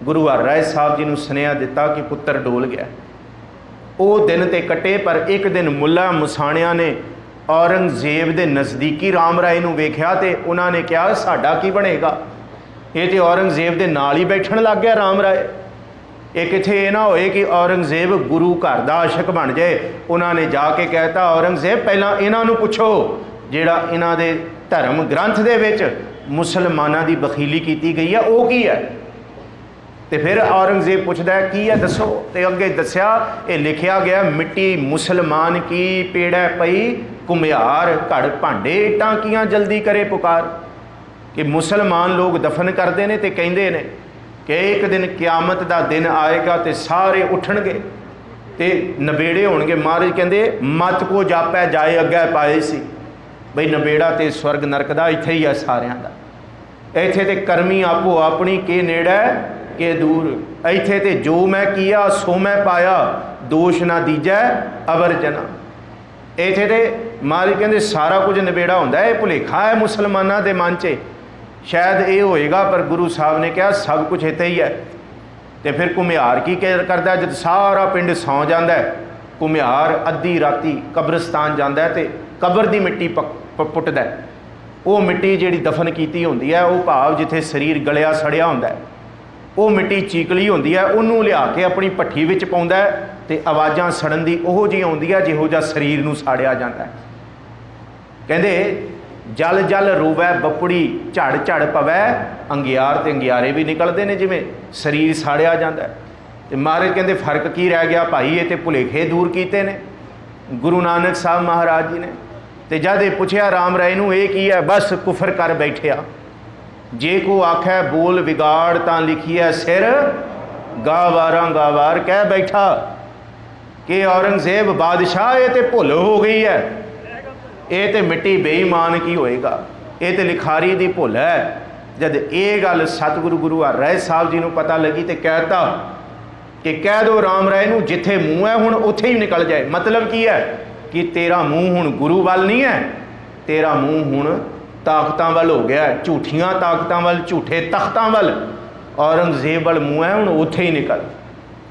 गुरु हर राय साहब जी नूं सुनेहा दिता कि पुत्र डोल गया। वो दिन ते कटे, पर एक दिन मुला मुसाणिया ने औरंगजेब दे नज़दीकी राम राय नूं वेख्या ते उन्हां ने कहा साडा की बनेगा, ये तो औरंगजेब दे नाल ही बैठण लग गया राम राय। ये किथे ये ना होए कि औरंगजेब गुरु घर दा आशक बन जाए। उन्होंने जाके कहता औरंगजेब पहला इन्हां नूं पुछो जिहड़ा इन्हां दे धर्म ग्रंथ दे विच मुसलमानां दी बखीली की गई है वो की है। तो फिर औरंगजेब पूछदा है की है दसो, तो अगे दस्या ये लिखिया गया मिट्टी मुसलमान की पेड़ै पई घुमियार घड़ भांडे इटां कियां जल्दी करे पुकार। कि मुसलमान लोग दफन करते हैं तो कहते हैं कि एक दिन क्यामत का दिन आएगा तो सारे उठणगे ते नबेड़े होणगे। महाराज कहते मत को जापै जाए अग्गै पाए सी, बई नबेड़ा तो स्वर्ग नरक दा इत्थे ही है सारियां दा। इत्थे ते करमी आपो अपनी के नेड़ै के दूर, इत्थे ते जो मैं किया सो मैं पाया, दोष ना दीजै अवर जना। इत्थे ते महाराज कहते सारा कुछ नबेड़ा हुंदा है, भुलेखा है मुसलमानां दे मन च शायद ये होएगा, पर गुरु साहब ने कहा सब कुछ इत्थे ही है। तो फिर घुमियार की करता जब सारा पिंड सौ जाता है, घुमियार अद्धी राती कब्रस्तान जाता है तो कब्र की मिट्टी पुट्टदा है। वो मिट्टी जिहड़ी दफन की होंदी है वो भाव जिथे शरीर गलिया सड़िया होंदा है वो मिट्टी चीकली होंदी है, उन्होंने लिया के अपनी भट्ठी विच पाउंदा है तो आवाज़ां सड़न दी ओहो जी आउंदी है जिहो जिहा शरीर नूं साड़िया जाता है। कहंदे जल जल रोवै बपुड़ी झड़ झड़ पवै, अंगियार ते अंगियारे भी निकलते हैं जिमें शरीर साड़िया जाता है। तो महाराज कहते फर्क की रह गया भाई, ये तो भुलेखे दूर किए ने गुरु नानक साहब महाराज जी ने। तो जद ये पूछया राम राय नूं ये की है, बस कुफर कर बैठिया। जे को आखै बोल विगाड़ तां लिखिए सिर गावारां गावार कह बैठा कि औरंगजेब बादशाह ये तो भुल हो गई है, ये तो मिट्टी बेईमान की होएगा, ये तो लिखारी दी भुल है। जब ये गल सतगुरु गुरु हर राय साहब जी नूं पता लगी तो कहता कि कह दो राम राय नूं जिथे मूँह है हुण उत्थे ही निकल जाए। मतलब की है कि तेरा मूँह हुण गुरु वाल नहीं है, तेरा मूँह हुण ताकतां वाल हो गया, झूठियां ताकतां वाल, झूठे तख्तां वाल, औरंगजेब वाल मूँह है हुण उत्थे ही निकल।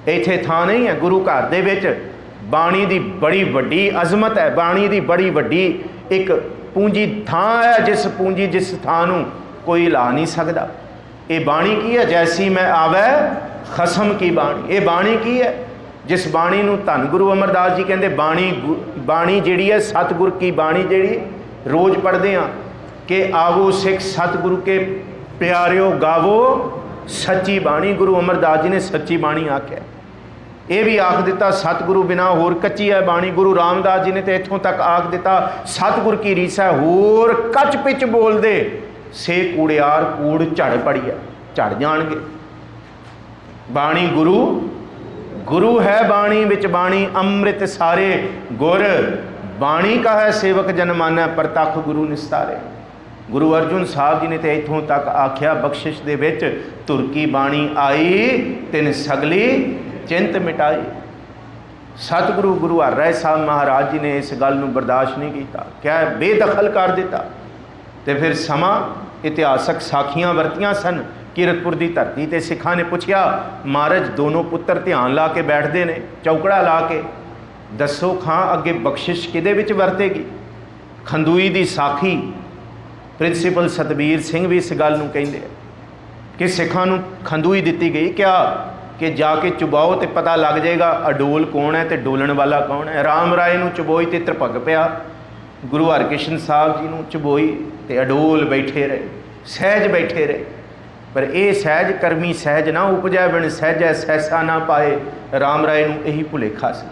इत्थे थां नहीं है गुरु घर दे विच। बाणी दी बड़ी वड्डी अजमत है, बाणी दी बड़ी वड्डी एक पूंजी थां है, जिस पूंजी जिस थां नूं कोई हिला नहीं सकता। ये बाणी की है जैसी मैं आवे खसम की बाणी। ये बाणी की है जिस बाणी नूं धन गुरु अमरदास जी कहते बाणी जिहड़ी है सतगुर की बाणी जिहड़ी रोज़ पढ़ते हैं कि आवो सिख सतगुरु के प्यारिओ गावो सच्ची बाणी। गुरु अमरदास जी ने सच्ची बाणी आख्या। ये भी आख दिता सतगुरु बिना होर कच्ची है बाणी। गुरु रामदास जी ने तो इत्थों तक आख दिता सतगुर की रीस है होर कच पिच बोल दे से कूड़ियार कूड़ झड़ पड़ी है, झड़ जाणगे। बाणी गुरु गुरु है बाणी विच बाणी अमृत सारे गुर, बाणी का है सेवक जन मानै परतख गुरु निस्तारे। गुरु अर्जुन साहब जी ने तो इत्थों तक आख्या बख्शिश दे विच तुर की बाणी आई तिन सगली चिंत मिटाई। सतगुरु गुरु हर राय साहब महाराज जी ने इस गल नूं बर्दाश्त नहीं किया, क्या बेदखल कर दिता। तो फिर समा इतिहासक साखियां वरतियां सन कीरतपुर की धरती ते सिखां ने पूछया महाराज दोनों पुत्र ध्यान ला के बैठते ने चौकड़ा ला के, दसो खां अगे बख्शिश किहदे विच वरतेगी। खंदूई की साखी प्रिंसीपल सतबीर सिंह भी इस गल नूं कहिंदे कि सिखां नूं खंदूई दिती गई क्या कि जाके चुबाओ तो पता लग जाएगा अडोल कौन है तो डोलन वाला कौन है। राम राय नूं चुबोई तो त्रिभग पिया, गुरु हरकृष्ण साहब जी नूं चुबोई तो अडोल बैठे रहे, सहज बैठे रहे। पर यह सहज करमी सहज ना उपजै बिन सहजै सहसा ना पाए। राम राय नूं यही भुलेखा सी।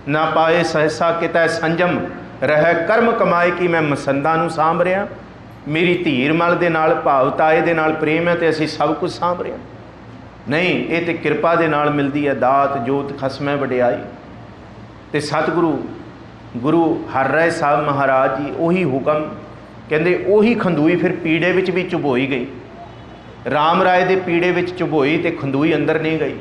ना पाए सहसा कितै संजम रहै कर्म कमाए कि मैं मसंदा नूं सांभ रिहा। मेरी धीर मल दे नाल भाव ताए दे नाल प्रेम है तो असीं सब कुछ सांभ रहे हैं। नहीं, ये तो किरपा दे नाल मिलती है दात जोत खसमै वडियाई। तो सतगुरु गुरु हर राय साहब महाराज जी उही हुक्म कहते उही खंदूई फिर पीड़े विच भी चुभोई गई। राम राय दे पीड़े विच चुभोई तो खंदूई अंदर नहीं गई।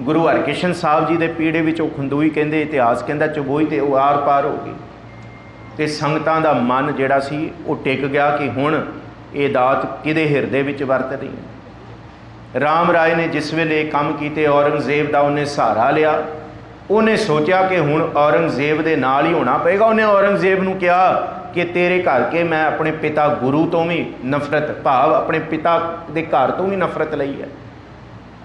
गुरु हरकृष्ण साहब जी दे पीड़े विच वो खंदूई कहते इतिहास कहता चुभोई तो वो आर पार हो गई। तो संगतां दा मन जिहड़ा सी वो टिक गया कि हुण ये दात किहदे हिरदे विच वरत रही है। राम राय ने जिस वेले काम कीते औरंगजेब दा उन्हें सहारा लिया। उन्हें सोचा कि हुण औरंगजेब दे नाल ही होना पेगा। उन्हें औरंगजेब नूं कहा कि तेरे घर के मैं अपने पिता गुरु तो भी नफरत भाव अपने पिता के घर तो भी नफरत लई है,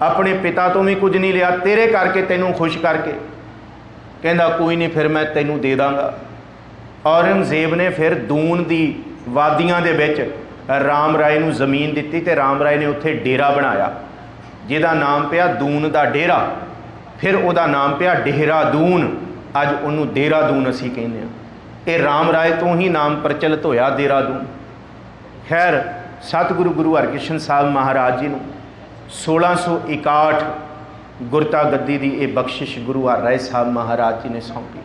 अपने पिता तो भी कुछ नहीं लिया, तेरे करके तेनों खुश करके कहंदा कोई नहीं फिर मैं तेनों दे दांगा। औरंगजेब ने फिर दून दी वादियां दे विच राम राय नूं जमीन दित्ती ते राम राय ने उत्थे डेरा बनाया जिहदा नाम पिया दून दा डेरा। फिर उहदा नाम पिया देहरादून। अज उहनूं देहरादून असीं कहने आ। ये राम राय तो ही नाम प्रचलित होया देहरादून। खैर सतगुरु गुरु हरकृष्ण साहब महाराज जी नूं 1661 गुरता गद्दी दी ये बख्शिश गुरु हर राय साहब महाराज जी ने सौंपी।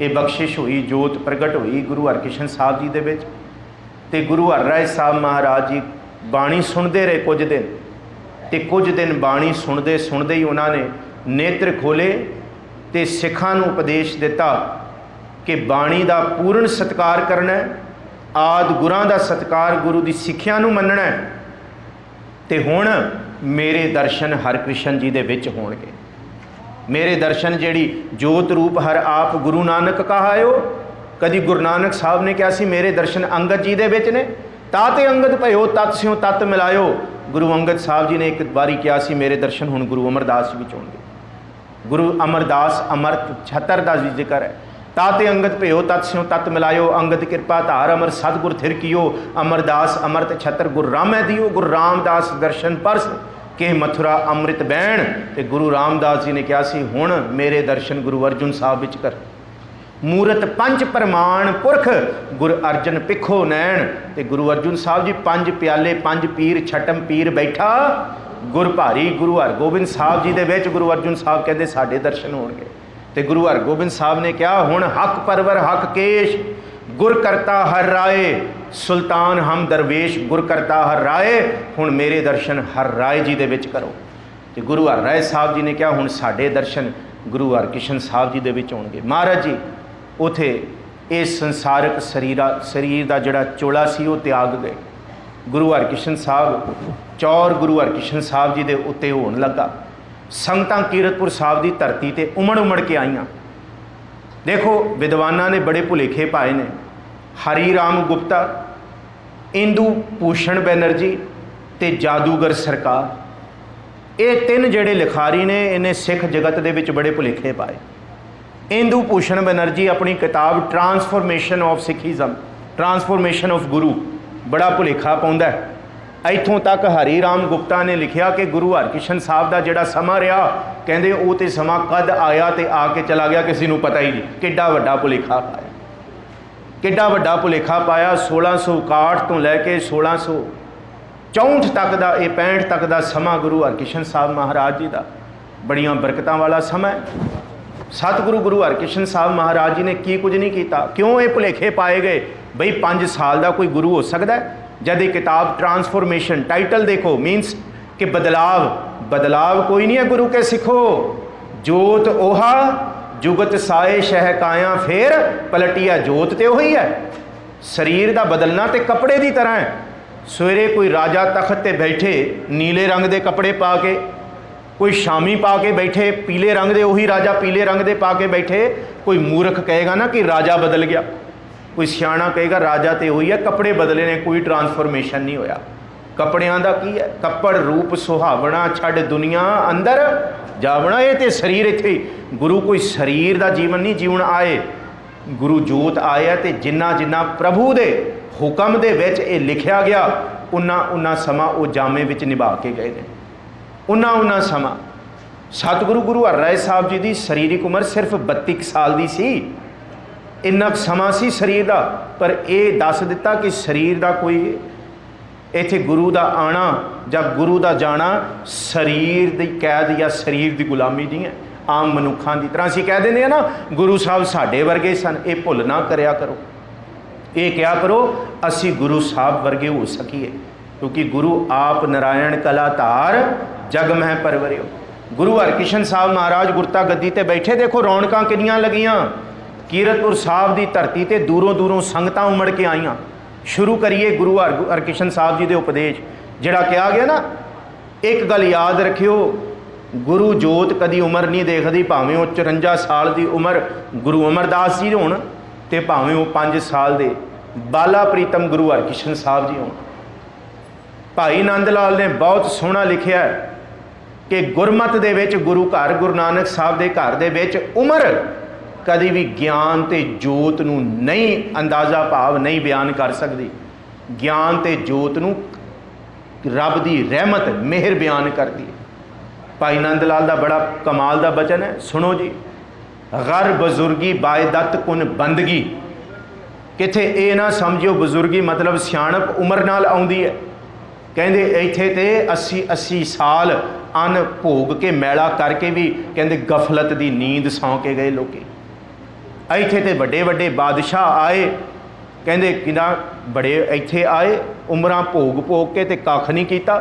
ये बख्शिश हुई, जोत प्रगट हुई गुरु हरकृष्ण साहब जी दे विच। ते गुरु हर राय साहब महाराज जी बाणी सुनते रहे कुछ दिन, ते कुछ दिन बाणी सुनते सुनते ही उन्होंने नेत्र खोले ते सिखां नूं उपदेश दिता कि बाणी का पूर्ण सत्कार करना है, आदि गुरां का सत्कार गुरु की सिक्ख्या नूं मनना है। ते हुण मेरे दर्शन हरकृष्ण जी दे विच होणगे। मेरे दर्शन जिहड़ी जोत रूप हर आप गुरु नानक कहायो। कदी गुरु नानक साहब ने कहा सी मेरे दर्शन अंगद जी दे विच ने, ताते अंगद भयो तत् स्यों तत् मिलायो। गुरु अंगद साहब जी ने एक बारी कहा सी मेरे दर्शन हुण गुरु अमरदास विच होणगे। गुरु अमरदास अमरत छतर का जिक्र है। ताते अंगद भयो तत् स्यों तत् मिलायो, अंगद कृपा धार अमर सतगुर थिर कियो। अमरदास अमरत छतर गुरु रामै दियो। गुरु रामदास दर्शन परस के मथुरा अमृत बैण। ते गुरु रामदास जी ने कहा सी हुण मेरे दर्शन गुरु अर्जुन साहब विच कर। मूरत पंच प्रमाण पुरख गुरु अर्जन पिखो नैण। ते गुरु अर्जुन साहब जी 5 प्याले 5 पीर छटम पीर बैठा गुर भारी। गुरु हरगोबिंद साहब जी दे विच गुरु अर्जुन साहब कहते साडे दर्शन होणगे। ते गुरु हरगोबिंद साहब ने कहा हुण हक परवर हक केश गुर करता हर राय सुल्तान हम दरवेश। गुर करता हर राय हुण मेरे दर्शन हर राय जी दे विच करो। ते गुरु हर राय साहब जी ने कहा हुण साडे दर्शन गुरु हरकृष्ण साहब जी दे विच होणगे। महाराज जी उथे इस संसारक शरीर का जिहड़ा चोला सी वो त्याग गए। गुरु हरकृष्ण साहब चौर गुरु हरकृष्ण साहब जी दे उत्ते होण लगा। संगतां कीरतपुर साहब की धरती ते उमड़ उमड़ के आईयां। देखो विद्वानां ने बड़े भुलेखे पाए ने। हरी राम गुप्ता, इंदू भूषण बैनर्जी ते जादूगर सरकार, ये 3 जिहड़े लिखारी ने इन्हें सिख जगत दे विच बड़े भुलेखे पाए। इंदू भूषण बैनर्जी अपनी किताब transformation of Sikhism, transformation of गुरु बड़ा भुलेखा पाउंदा है। इत्थों तक हरी राम गुप्ता ने लिखिया कि गुरु हरकृष्ण साहब का जिहड़ा समा रहा कहंदे वो तो समा कद आया तो आके चला गया, किसी को पता ही नहीं। किड्डा वड्डा भुलेखा पाया, किड्डा वड्डा भुलेखा पाया। 1661 तो लैके 1664 तक का ये 65 तक का समा गुरु हरकृष्ण साहब महाराज जी का बड़ियां बरकतां वाला समा है। सतगुरु गुरु हरकृष्ण साहब महाराज जी ने की कुछ नहीं किया। क्यों ये भुलेखे पाए गए बई 5 साल का कोई गुरु हो सकता है? जब ये किताब ट्रांसफॉर्मेशन टाइटल देखो मीन्स कि बदलाव, बदलाव कोई नहीं है गुरु के सिखो। जोत ओहा जुगत साए शह काया फिर पलटिया। जोत तो वही है, शरीर का बदलना तो कपड़े की तरह है। सवेरे कोई राजा तख्त ते बैठे नीले रंग के कपड़े पा के, कोई शामी पा के बैठे पीले रंग दे, वही राजा पीले रंग दे पा के बैठे। कोई मूर्ख कहेगा ना कि राजा बदल गया, कोई सियाणा कहेगा राजा तो वही है, कपड़े बदले ने, कोई ट्रांसफॉर्मेशन नहीं होया। कपड़ियां दा की है? कपड़ रूप सुहावना छड़ दुनिया अंदर जावना। ये तो शरीर इत्थे, गुरु कोई शरीर का जीवन नहीं जीवन आए, गुरु जोत आया। तो जिन्ना जिन्ना प्रभु दे हुक्म दे विच ये लिखिया गया उन्ना समा वो जामे विच निभा के गए ने। उन्ना समा सतगुरु गुरु हरराय साहब जी की शरीरिक उम्र सिर्फ 32 साल की सी। इन्ना समा सी शरीर का, पर यह दस दिता कि शरीर का कोई इत्थे गुरु का आना या गुरु का जाना शरीर की कैद या शरीर की गुलामी नहीं है। आम मनुखों की तरह असीं कह देंगे ना गुरु साहब साडे वर्गे सन, ये भुल ना करया करो। ये क्या करो असी गुरु साहब वर्गे हो सकीए, क्योंकि गुरु आप नारायण कला धार जग में परवरियो। गुरु हरकृष्ण साहब महाराज गुरता गद्दी ते बैठे, देखो रौनकां किनियां लगियां। कीरतपुर साहब की धरती ते दूरों दूरों संगतां उमड़ के आईयां। शुरू करिए गुरु हरकृष्ण साहब जी के उपदेश, जिहड़ा कहा गया ना, एक गल याद रखियो, गुरु जोत कदी उम्र नहीं देखती, भावें वो 54 साल की उम्र गुरु अमरदास जी होण ते भावें वो 5 साल के बाला प्रीतम गुरु हरकृष्ण साहब जी होण। भाई नंद लाल ने बहुत सोहना लिखिया कि गुरमत दे विच गुरु घर गुरु नानक साहब के घर दे विच उम्र कभी भी ज्ञान ते जोत नूं नहीं अंदाज़ा भाव नहीं बयान कर सकती। ज्ञान ते जोत नूं रब की रहमत मेहर बयान करती है। भाई नंद लाल का बड़ा कमाल का बचन है, सुनो जी। गर बजुर्गी बायदत कुन बंदगी, किथे ये ना समझियो बजुर्गी मतलब सियाणप उम्र नाल आउंदी है। कहंदे इत्थे ते 80 साल अन भोग के मैला करके भी कहंदे गफलत की नींद सौ के गए लोग। इत्थे ते बड़े बड़े बादशाह आए, कहंदे किना बड़े इत्थे आए, उम्रां भोग भोग के ते कख नहीं कीता,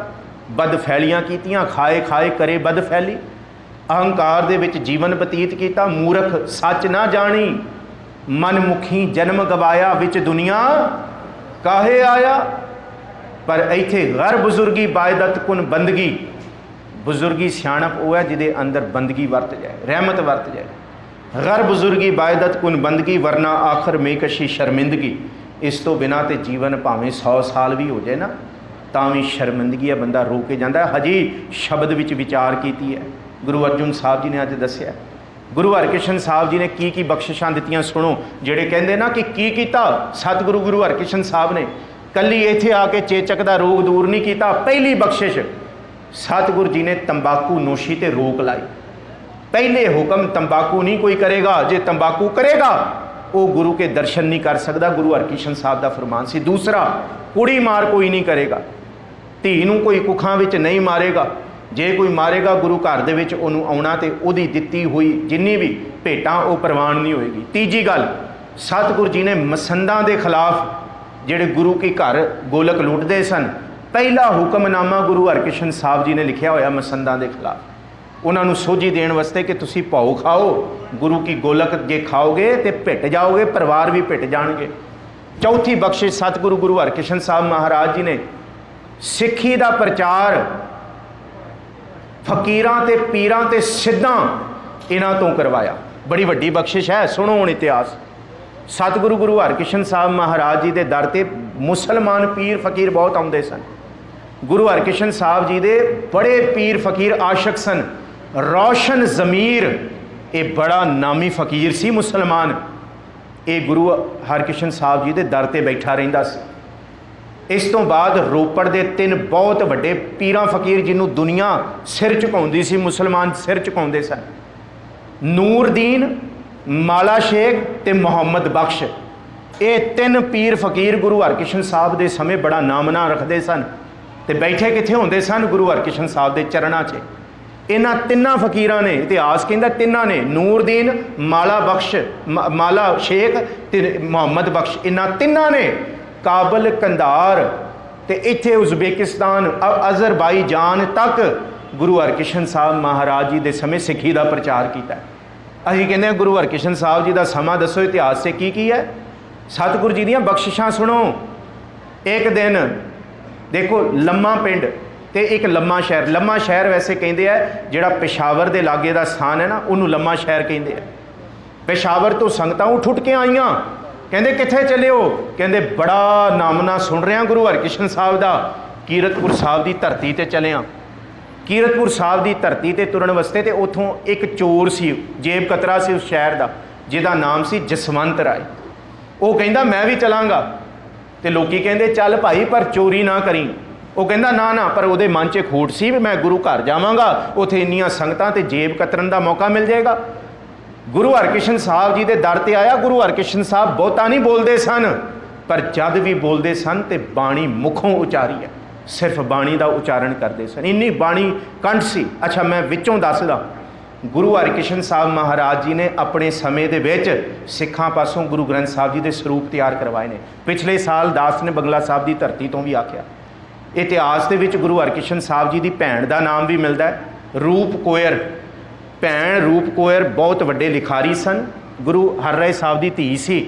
बदफैलियां कीतियां, खाए खाए करे बदफैली, अहंकार दे विच जीवन बतीत किया, मूर्ख सच ना जानी, मनमुखी जन्म गवाया, विच दुनिया काहे आया। पर इत्थे गर बुजुर्गी बायदत कुन बंदगी, बुजुर्गी सियाणप वो है जिदे अंदर बंदगी वरत जाए, रहमत वरत जाए। गर बुजुर्गी बायदत कुन बंदगी, वरना आखिर में कशी शर्मिंदगी। इस तो बिना तो जीवन भावें 100 साल भी हो जाए ना, तां भी शर्मिंदगी है, बंदा रो के जाता है। हजी शब्द विच विचार की है गुरु अर्जुन साहब जी ने अज दसिया। गुरु हरकृष्ण साहब जी ने की बख्शिशां दित्तियां, सुनो। जिहड़े कहंदे ना कि की कीता सतगुरु गुरु हरकृष्ण साहब ने, कली इत्थे आके चेचक का रोग दूर नहीं किया। पहली बख्शिश सतगुरु जी ने तंबाकू नोशी ते रोक लाई। पहले हुक्म तंबाकू नहीं कोई करेगा, जे तंबाकू करेगा वो गुरु के दर्शन नहीं कर सकता, गुरु हरकृष्ण साहब का फरमान सी। दूसरा, कुड़ी मार कोई नहीं करेगा, धी नूं कोई कुखां विच नहीं मारेगा, जे कोई मारेगा गुरु घर दे विच उहनूं आउणा ते उहदी दित्ती हुई जिन्नी भी भेटां वो प्रवान नहीं होएगी। तीजी गल, सतगुरु जी ने मसंदां दे खिलाफ जिहड़े गुरु के घर गोलक लुटदे सन, पहला हुक्मनामा गुरु हरकृष्ण साहब जी ने लिखिया होया मसंदां दे खिलाफ, उन्होंने सोझी देने वास्ते कि तुसी भाऊ खाओ, गुरु की गोलक जे खाओगे तो पिट जाओगे, परिवार भी पिट जाएंगे। चौथी बख्शिश सतगुरु गुरु हरकृष्ण साहब महाराज जी ने सिक्खी का प्रचार फकीरां ते पीरां ते सिद्धां इन्हां तो करवाया। बड़ी वड्डी बख्शिश है, सुनो हुण इतिहास। सतगुरु गुरु हरकृष्ण साहब महाराज जी के दर ते मुसलमान पीर फकीर बहुत आउंदे सन। गुरु हरकृष्ण साहब जी दे बड़े पीर फकीर आशक सन। रोशन ज़मीर ये बड़ा नामी फकीर सी मुसलमान, ये गुरु हरकृष्ण साहब जी के दर ते बैठा रहिंदा सी। इस तो बाद रोपड़ के 3 बहुत वड्डे पीरां फकीर जिन्हों दुनिया सिर झुकाउंदी सी, मुसलमान सिर झुकाउंदे सन। नूरदीन, माला शेख ते मुहम्मद बख्श, ये 3 पीर फकीर गुरु हरकृष्ण साहब के समय बड़ा नामना रखते सन। ते बैठे कित्थे होंदे सन? गुरु हरकृष्ण साहब के चरणों 'च। इन्हां 3 फकीरां ने, इतिहास कहंदा 3 ने, नूरदीन, माला शेख ते मुहम्मद बख्श, इन्हां 3 ने काबल, कंधार ते इत्थे उज़बेकिस्तान, अज़रबाईजान तक गुरु हरकृष्ण साहब महाराज जी के समय सिੱਖੀ का प्रचार किया। असीं कहंदे हां गुरु हरकृष्ण साहब जी का समा दसो, इतिहास से की है। सतगुरु जी दीयां बख्शिशां सुनो। एक दिन देखो, लम्मा पिंड ते एक लम्मा शहर, लम्मा शहर वैसे कहते हैं जिहड़ा पेशावर के लागे का स्थान है ना, उन्होंने लम्मा शहर कहते हैं। पेशावर तो संगतां उठ उठ के आईयां, कहते कित्थे चले हो? कहते बड़ा नामना सुन रहे गुरु हरकृष्ण साहब का, कीरतपुर साहब की धरती ते चले हाँ। कीरतपुर साहब की धरती ते तुरन वास्ते ते उथों एक चोर सी, जेब कतरा सी उस शहर का, जिहदा नाम सी जसवंत राय। वो कहंदा मैं भी चलांगा। तो लोग कहते चल भाई पर चोरी ना करी। वो कहता ना ना, पर वो मन च खोट सी भी मैं गुरु घर जावांगा, उत्थे इन्नियां संगतां ते जेब कतरन का मौका मिल जाएगा। गुरु हरकृष्ण साहब जी के दर ते आया। गुरु हरकृष्ण साहब बहुता नहीं बोलते सन, पर जद भी बोलते सन तो बाणी मुखों उचारी है, सिर्फ बाणी का उचारण करते सन, इन्नी बाणी कंठ सी। अच्छा मैं विचों दसदा, गुरु हरकृष्ण साहब महाराज जी ने अपने समय के विच सिखां पासों गुरु ग्रंथ साहब जी के स्वरूप तैयार करवाए ने। पिछले साल दास ने बंगला साहब की धरती तो भी आख्या। इतिहास के विच गुरु हरकृष्ण साहब जी की भैन का नाम भी मिलता है, रूप कोयर। भैन रूप कोयर बहुत वड्डे लिखारी सन, गुरु हरराय साहब की धी सी।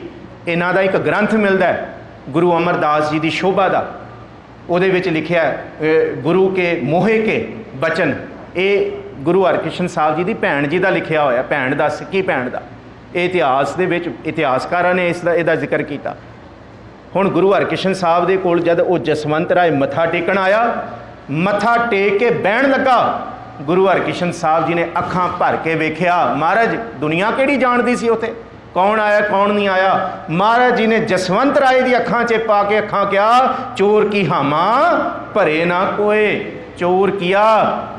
इन्हां दा एक ग्रंथ मिलता है गुरु अमरदास जी की शोभा का, उहदे विच लिखिया गुरु के मोहे के बचन। ये गुरु हरकृष्ण साहब जी की भैन जी का लिखिया होया, भैन का सिक्की भैन का। इतिहास दे विच इतिहासकारां ने इसका जिक्र किया। हुण गुरु हरकृष्ण साहब दे कोल जद वो जसवंत राय मत्था टेकण आया, मत्था टेक के बहन लगा, गुरु हरकृष्ण साहब जी ने अखां भर के वेख्या। महाराज दुनिया किहड़ी जानदी सी उत्थे, कौन आया कौन नहीं आया। महाराज जी ने जसवंत राय दी अखां च पा के अखां क्या, चोर की हामा भरे ना कोए, चोर किया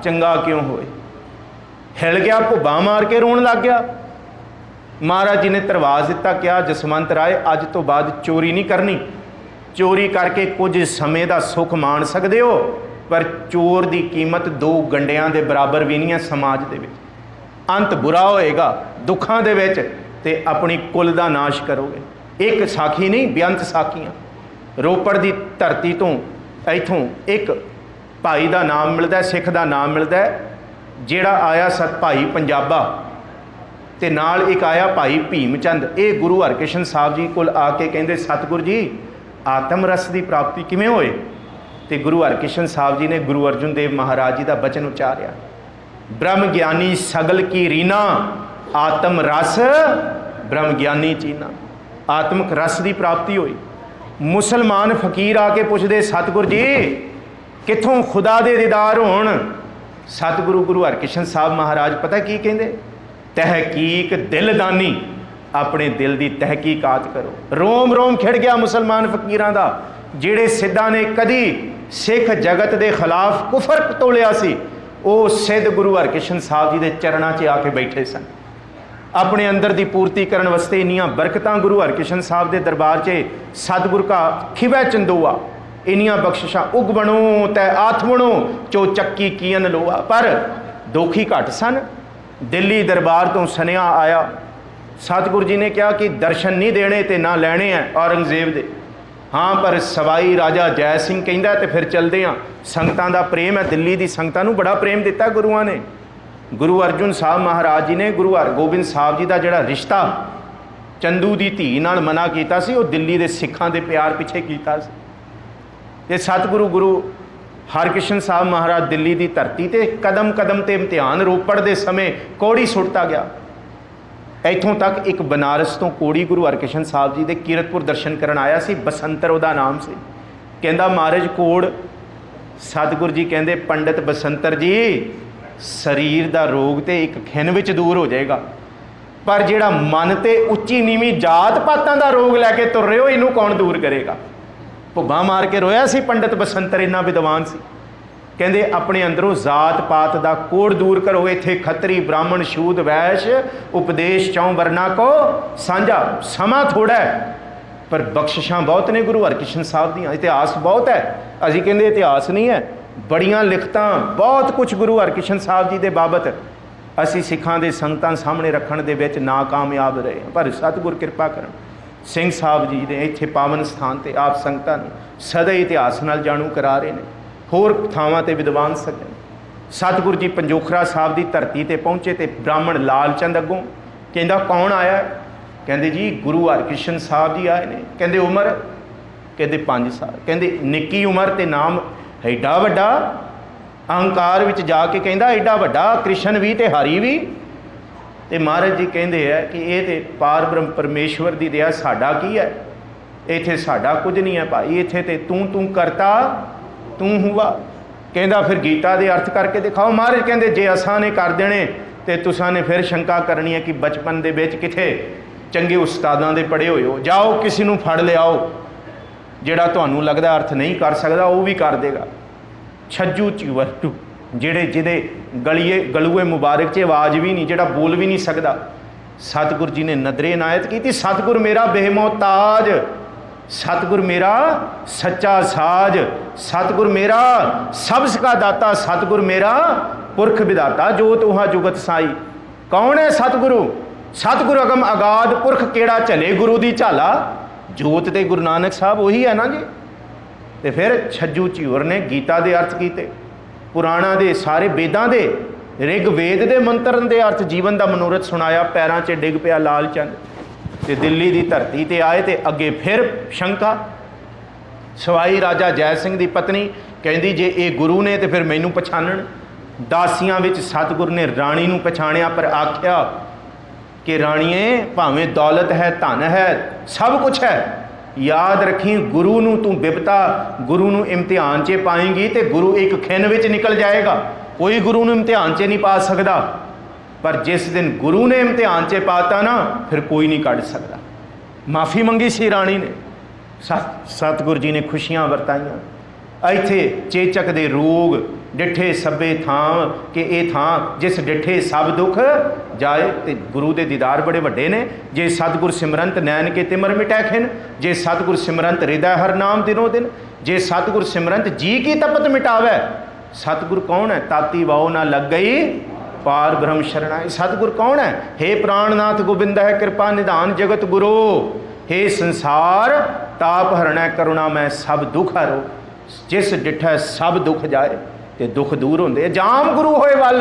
चंगा क्यों होए। हिल गया, भुब्बा मार के रोन लग गया। महाराज जी ने तरवाज दिता, क्या जसवंत राय अज तो बाद चोरी नहीं करनी, चोरी करके कुछ समय का सुख मान सकते हो, पर चोर की कीमत 2 गंडियां के बराबर भी नहीं है समाज के विच। अंत बुरा होएगा दुखों के विच, ते अपनी कुल का नाश करोगे। एक साखी नहीं, बेअंत साखियाँ। रोपड़ की धरती तो इथों एक भाई का नाम मिलता है, सिख का नाम मिलता है, जिहड़ा आया सत भाई पंजाबा, ते नाल एक आया भाई भीम चंद। ये गुरु हरकृष्ण साहब जी कोल आके कहते सतगुरु जी आत्म रस की प्राप्ति किमें होए। तो गुरु हरकृष्ण साहब जी ने गुरु अर्जुन देव महाराज जी का बचन उचारिया, ब्रह्म ज्ञानी सगल की रीना, आत्म रस ब्रह्म ज्ञानी चीना। आत्मक रस की प्राप्ति हुई। मुसलमान फकीर आके पूछते सतगुरु जी कित्थों खुदा दे दीदार होण। सतगुरु गुरु हरकृष्ण साहब महाराज पता की कहते, तहकीक दिलदानी, अपने दिल की तहकीकात करो। रोम रोम खिड़ गया मुसलमान फकीरां दा, जिहड़े सिद्धां ने कदी सिख जगत के खिलाफ कुफर तोलिया सी, वो सिद्ध गुरु हरकृष्ण साहब जी के चरणों 'च आके बैठे सन। अपने अंदर की पूर्ति करने वास्ते इन्नियां बरकतां गुरु हरकृष्ण साहब के दरबार 'च सतगुर का खिवै चंदोआ, इन्नियां बख्शिशां उगबणो तै आथमणो चो चक्की कीअन लोआ। पर दोखी घट सन। दिल्ली दरबार तो सुनिया आया, सतगुरु जी ने कहा कि दर्शन नहीं देने ते ना लैने हैं औरंगजेब दे। हाँ पर सवाई राजा जय सिंह कहंदा ते फिर चलते हैं। संगतां दा प्रेम है, दिल्ली दी संगतां नूं बड़ा प्रेम दिता गुरुआं ने। गुरु अर्जुन साहब महाराज जी ने गुरु हरगोबिंद साहब जी का जिहड़ा रिश्ता चंदू की धी नाल मना कीता सी, वो दिल्ली के सिखां दे प्यार पिछे कीता सी। ते सतगुरु गुरु हरकृष्ण साहब महाराज दिल्ली की धरती ते कदम कदम ते इम्तिहान रोपड़ दे समय कौड़ी सुटता गया। इत्थों तक एक बनारस तो कोड़ी गुरु हरकृष्ण साहब जी के कीरतपुर दर्शन करन आया सी, बसंतर उहदा नाम से। कहंदा महाराज कोड़, सतगुरु जी कहंदे पंडित बसंतर जी शरीर का रोग तो एक खिन विच दूर हो जाएगा, पर जिहड़ा मन ते उच्ची नीवीं जात पातां दा रोग लैके तुर रहे हो, इनू कौन दूर करेगा। भुब्बा मार के रोया सी पंडित बसंतर, इन्ना विद्वान सी। कहंदे अपने अंदरों जात पात का कोड़ दूर करो। इत्थे खतरी ब्राह्मण शूद वैश्य उपदेश चौं वर्ना को साझा। समा थोड़ा है पर बख्शिशां बहुत ने गुरु हरकृष्ण साहब दी। इतिहास बहुत है, असीं कहंदे इतिहास नहीं है, बड़ियां लिखतां बहुत कुछ गुरु हरकृष्ण साहब जी के बाबत असीं सिखां दे संगतां सामने रखण दे विच नाकामयाब रहे। पर सतगुर किरपा करन, सिंह साहब जी ने इत्थे पावन स्थान ते आप संगतां नूं सदा इतिहास नाल जाणू करा रहे हैं। होर थावां ते विद्वान सज्जन सतगुरु जी पंजोखरा साहब की धरती ते पहुँचे तो ब्राह्मण लाल चंद अगों कहंदा कौन आया। कहंदे जी गुरु हरकृष्ण साहब जी आए ने। कहंदे उम्र, कहंदे 5 साल। कहंदे निक्की उम्र ते नाम एडा वड्डा। अहंकार विच जाके कहंदा एडा वड्डा कृष्ण भी ते हरि भी। तो महाराज जी कहंदे है कि ये तो पार ब्रह्म परमेश्वर की दया, साडा की है, इत्थे साडा कुछ नहीं है भाई, इत्थे ते तू करता तू हुआ। कहंदा फिर गीता दे अर्थ करके दिखाओ। महाराज कहंदे जे असां ने कर देने तो तुसां ने फिर शंका करनी है कि बचपन दे विच किथे चंगे उस्तादां दे पढ़े होए हो, जाओ किसी नूं फड़ लियाओ। ਜਿਹੜਾ ਤੁਹਾਨੂੰ ਲੱਗਦਾ ਅਰਥ ਨਹੀਂ ਕਰ ਸਕਦਾ ਉਹ ਵੀ ਕਰ ਦੇਗਾ। ਛੱਜੂ ਚਿਵਰਟੂ ਜਿਹੜੇ ਜਿਹਦੇ ਗਲੂਏ ਮੁਬਾਰਕ 'ਚ ਆਵਾਜ਼ ਵੀ ਨਹੀਂ, ਜਿਹੜਾ ਬੋਲ ਵੀ ਨਹੀਂ ਸਕਦਾ। ਸਤਿਗੁਰ ਜੀ ਨੇ ਨਦਰੇ ਇਨਾਇਤ ਕੀਤੀ। ਸਤਿਗੁਰ ਮੇਰਾ ਬੇਮੋਹਤਾਜ, सतगुर मेरा सच्चा साज, सतगुर मेरा सबस का दाता, सतगुर मेरा पुरख विदाता, जोत उहा जुगत साई। कौन है सतगुरु? सतगुरु अगम अगाध पुरख केड़ा चले गुरु दी झाला। जोत ते गुरु नानक साहब वही है ना जी। तो फिर छज्जू झिवर ने गीता के अर्थ किए, पुराणा दे सारे वेदां दे ऋग्वेद के मंत्र के अर्थ, जीवन का मनोरथ सुनाया। पैरों 'च डिग पिया लाल चंद ते दिल्ली की धरती ते आए। तो अगे फिर शंका, सवाई राजा जै सिंह की पत्नी कहती जे ये गुरु ने तो फिर मैनू पछाणन। दासियां विच सतगुर ने राणी नू पछाणिया, पर आख्या कि राणीए भावें दौलत है, धन है, सब कुछ है, याद रखी गुरु नू तू बिपता, गुरु नू इम्तिहान 'च पाएंगी तो गुरु एक खिन विच निकल जाएगा। कोई गुरु नू इम्तिहान 'च नहीं पा सकता, पर जिस दिन गुरु ने इम्तिहान 'च पाता ना फिर कोई नहीं कढ़ सकता। माफ़ी मंगी सी राणी ने। सतगुर जी ने खुशियां वरताइयां। इत्थे चेचक दे रोग डिठे सभे थां कि ये थां जिस डिठे सब दुख जाए। तो गुरु के दीदार बड़े वड्डे ने। जे सतगुर सिमरंत नैन के तिमर मिटै खिन, जे सतगुर सिमरंत हृदय हर नाम दिनों दिन, जे सतगुर सिमरंत जी की तपत मिटावै। सतगुर कौन है? ताती वाओ ना लग गई पार ब्रह्म शरणाई। सतगुर कौन है? हे प्राणनाथ गोबिंद है कृपा निधान जगत गुरु, हे संसार ताप हरणै करुणा मैं सब दुख हरो। जिस डिठै सब दुख जाए तो दुख दूर होंदे। जाम गुरु होए वल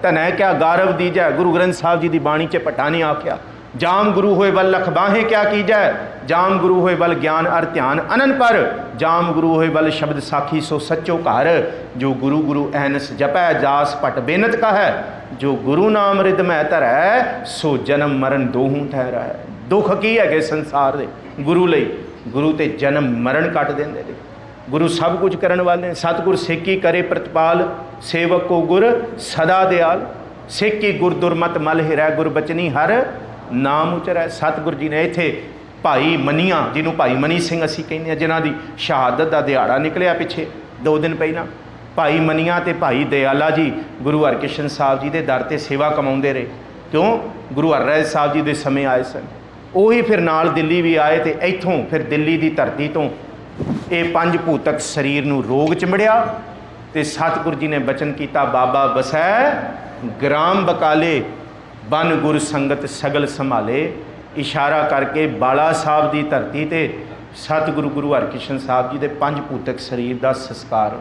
धनै क्या गारव दीजै। गुरु ग्रंथ साहब जी की बाणी च भट्टा ने आख्या, जाम गुरु होए वल लख बाहें क्या कीजै। जाम गुरु होए वल ज्ञान अर ध्यान अनन पर, जाम गुरु होए वल शब्द साखी सो सच्चो घर। जो गुरु गुरु ऐनस जपै जास पट बेनत का है, जो गुरु नाम रिद मै धरै सो जन्म मरण दोहूं ठहरा है। दुख की है संसार दे गुरु लई? गुरु ते जन्म मरण कट देंदे ने। गुरु सब कुछ करन वाले। सतगुर सेकी करे प्रतिपाल, सेवक को गुर सदा दयाल। सेकी गुर दुरमत मल हिरै, गुर बचनी हर नाम उचरै। सतगुर जी ने इत्थे भाई मनीआ, जिन्हों भाई मनी सिंह असीं कहने, जिन्हां दी शहादत का दिहाड़ा निकलिया पिछे 2 दिन पहला। भाई मनीआ ते भाई दयाला जी गुरु हरकृष्ण साहब जी के दर ते सेवा कमाउंदे रहे। क्यों? गुरु हरराज साहब जी के समय आए सन। ਉਹੀ फिर नाल दिल्ली भी आए तो इत्थों फिर दिल्ली की धरती तो ये 5 भूतक शरीर नूं रोग चिमड़िया। तो सतगुर जी ने बचन किया, बाबा बसै ग्राम बकाले, बन गुर संगत सगल संभाले। इशारा करके बाला साहब की धरती ते सतगुरु गुरु हरकृष्ण साहब जी के 5 भूतक शरीर का संस्कार।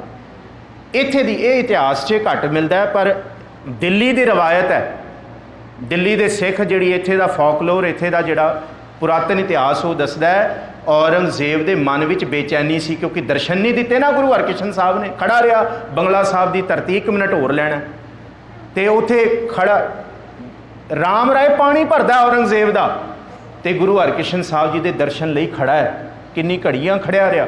इत्थे दी ये इतिहास च घट मिलता है, पर दिल्ली की रवायत है। दिल्ली के सिख जिहड़ी इत्थे दा फोकलोर, इत्थे दा जिहड़ा पुरातन इतिहास वो दसदा है, औरंगजेब के मन में बेचैनी सी क्योंकि दर्शन नहीं दिते ना गुरु हरकृष्ण साहब ने। खड़ा रहा बंगला साहब की धरती 1 मिनट होर लैना, तो उत्थे खड़ा राम राय पानी भरदा औरंगजेब का, तो गुरु हरकृष्ण साहब जी के दर्शन लई खड़ा है। किन्नी घड़ियां खड़िया रहा।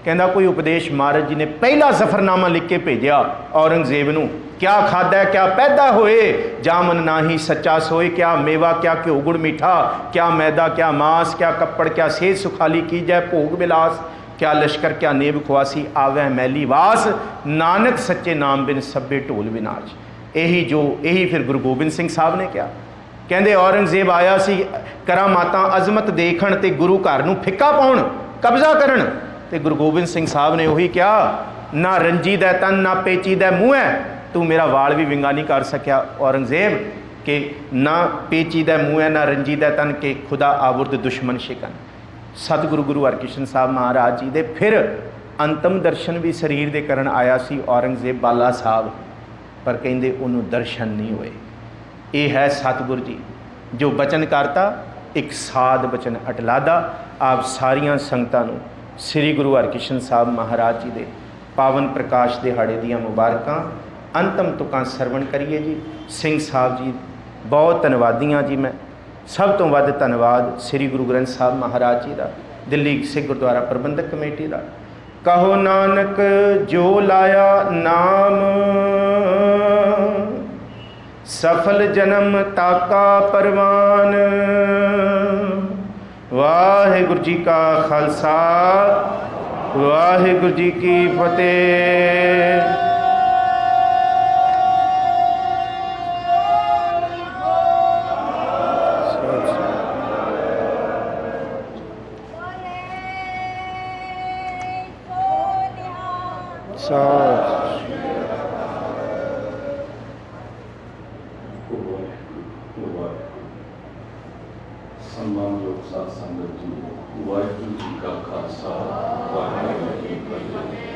कहता कोई उपदेश महाराज जी ने पहला सफ़रनामा लिख के भेजा औरंगजेब नूं, क्या खादा क्या पैदा होए, जामन ना ही सच्चा सोए, क्या मेवा क्या घ्यो गुड़ मीठा, क्या मैदा क्या मांस, क्या कपड़ क्या सेज सुखाली की जाए भोग विलास, क्या लश्कर क्या नेब खुआसी आवे मैली वास, नानक सच्चे नाम बिन सब्बे ढोल विनाश। यही फिर गुरु गोबिंद सिंह साहब ने क्या कहते, औरंगजेब आया सी करामातां अजमत देखण ते गुरु घर नूं फिक्का पाउण कब्जा करन, ते गुरु गोबिंद सिंह साहब ने वही क्या, ना रंजी दै तन ना पेची दै मूँह है, तू मेरा वाल भी विंगा नहीं कर सकिया औरंगजेब, के ना पेची दै मूँह है ना रंजी दै तन के खुदा आबुर्द दुश्मन शिकन। सतगुरु गुरु हरकृष्ण साहब महाराज जी दे फिर अंतिम दर्शन भी शरीर दे करन आया सी औरंगजेब बाला साहब, पर कहंदे उन्होंने दर्शन नहीं हुए। ये है सतगुरु जी जो बचन करता, एक साध बचन अटलादा। आप सारिया संगतां नूं श्री गुरु हरकृष्ण साहब महाराज जी दे पावन प्रकाश दिहाड़े दियां मुबारकां अंतम तुकां सरवण करिए जी। सिंह साहब जी बहुत धन्नवादियाँ जी। मैं सब तो वध धन्नवाद श्री गुरु ग्रंथ साहब महाराज जी का, दिल्ली सिख गुरुद्वारा प्रबंधक कमेटी का। कहो नानक जो लाया नाम, सफल जन्म ताका परवान। वाहिगुरू जी का खालसा ਵਾਹਿਗੁਰੂ ਜੀ ਕੀ ਫਤਿਹ। सम्मानयोग साध संगत जी, वाहिगुरू जी का खालसा, वाहिगुरू जी की फतेह।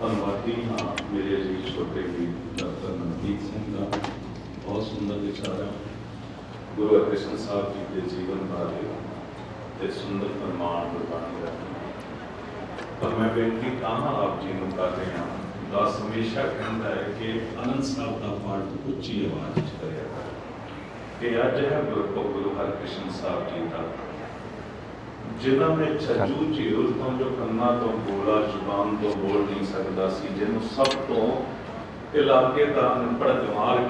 धन्नवादी हाँ मेरे जी छोटे भी डॉक्टर मनदीप सिंह का बहुत सुंदर विचार है। गुरु हरकृष्ण साहब जी के जीवन बारे ते सुंदर फरमान गुरबाणी रखना। पर मैं बेनती कहाँ आप जी को कर रहा दस हमेशा कहता है कि आनंद साहब का पाठ उच्ची आवाज च करिया कर। कि अज है गुरपुरब गुरु हरकृष्ण साहब जी का, जिन्होंने छजू झील तो जो कन्ना तो बोला जुबान तो बोल नहीं सकता सी, जिन्होंने सब तो इलाके का अनपढ़ दिमाग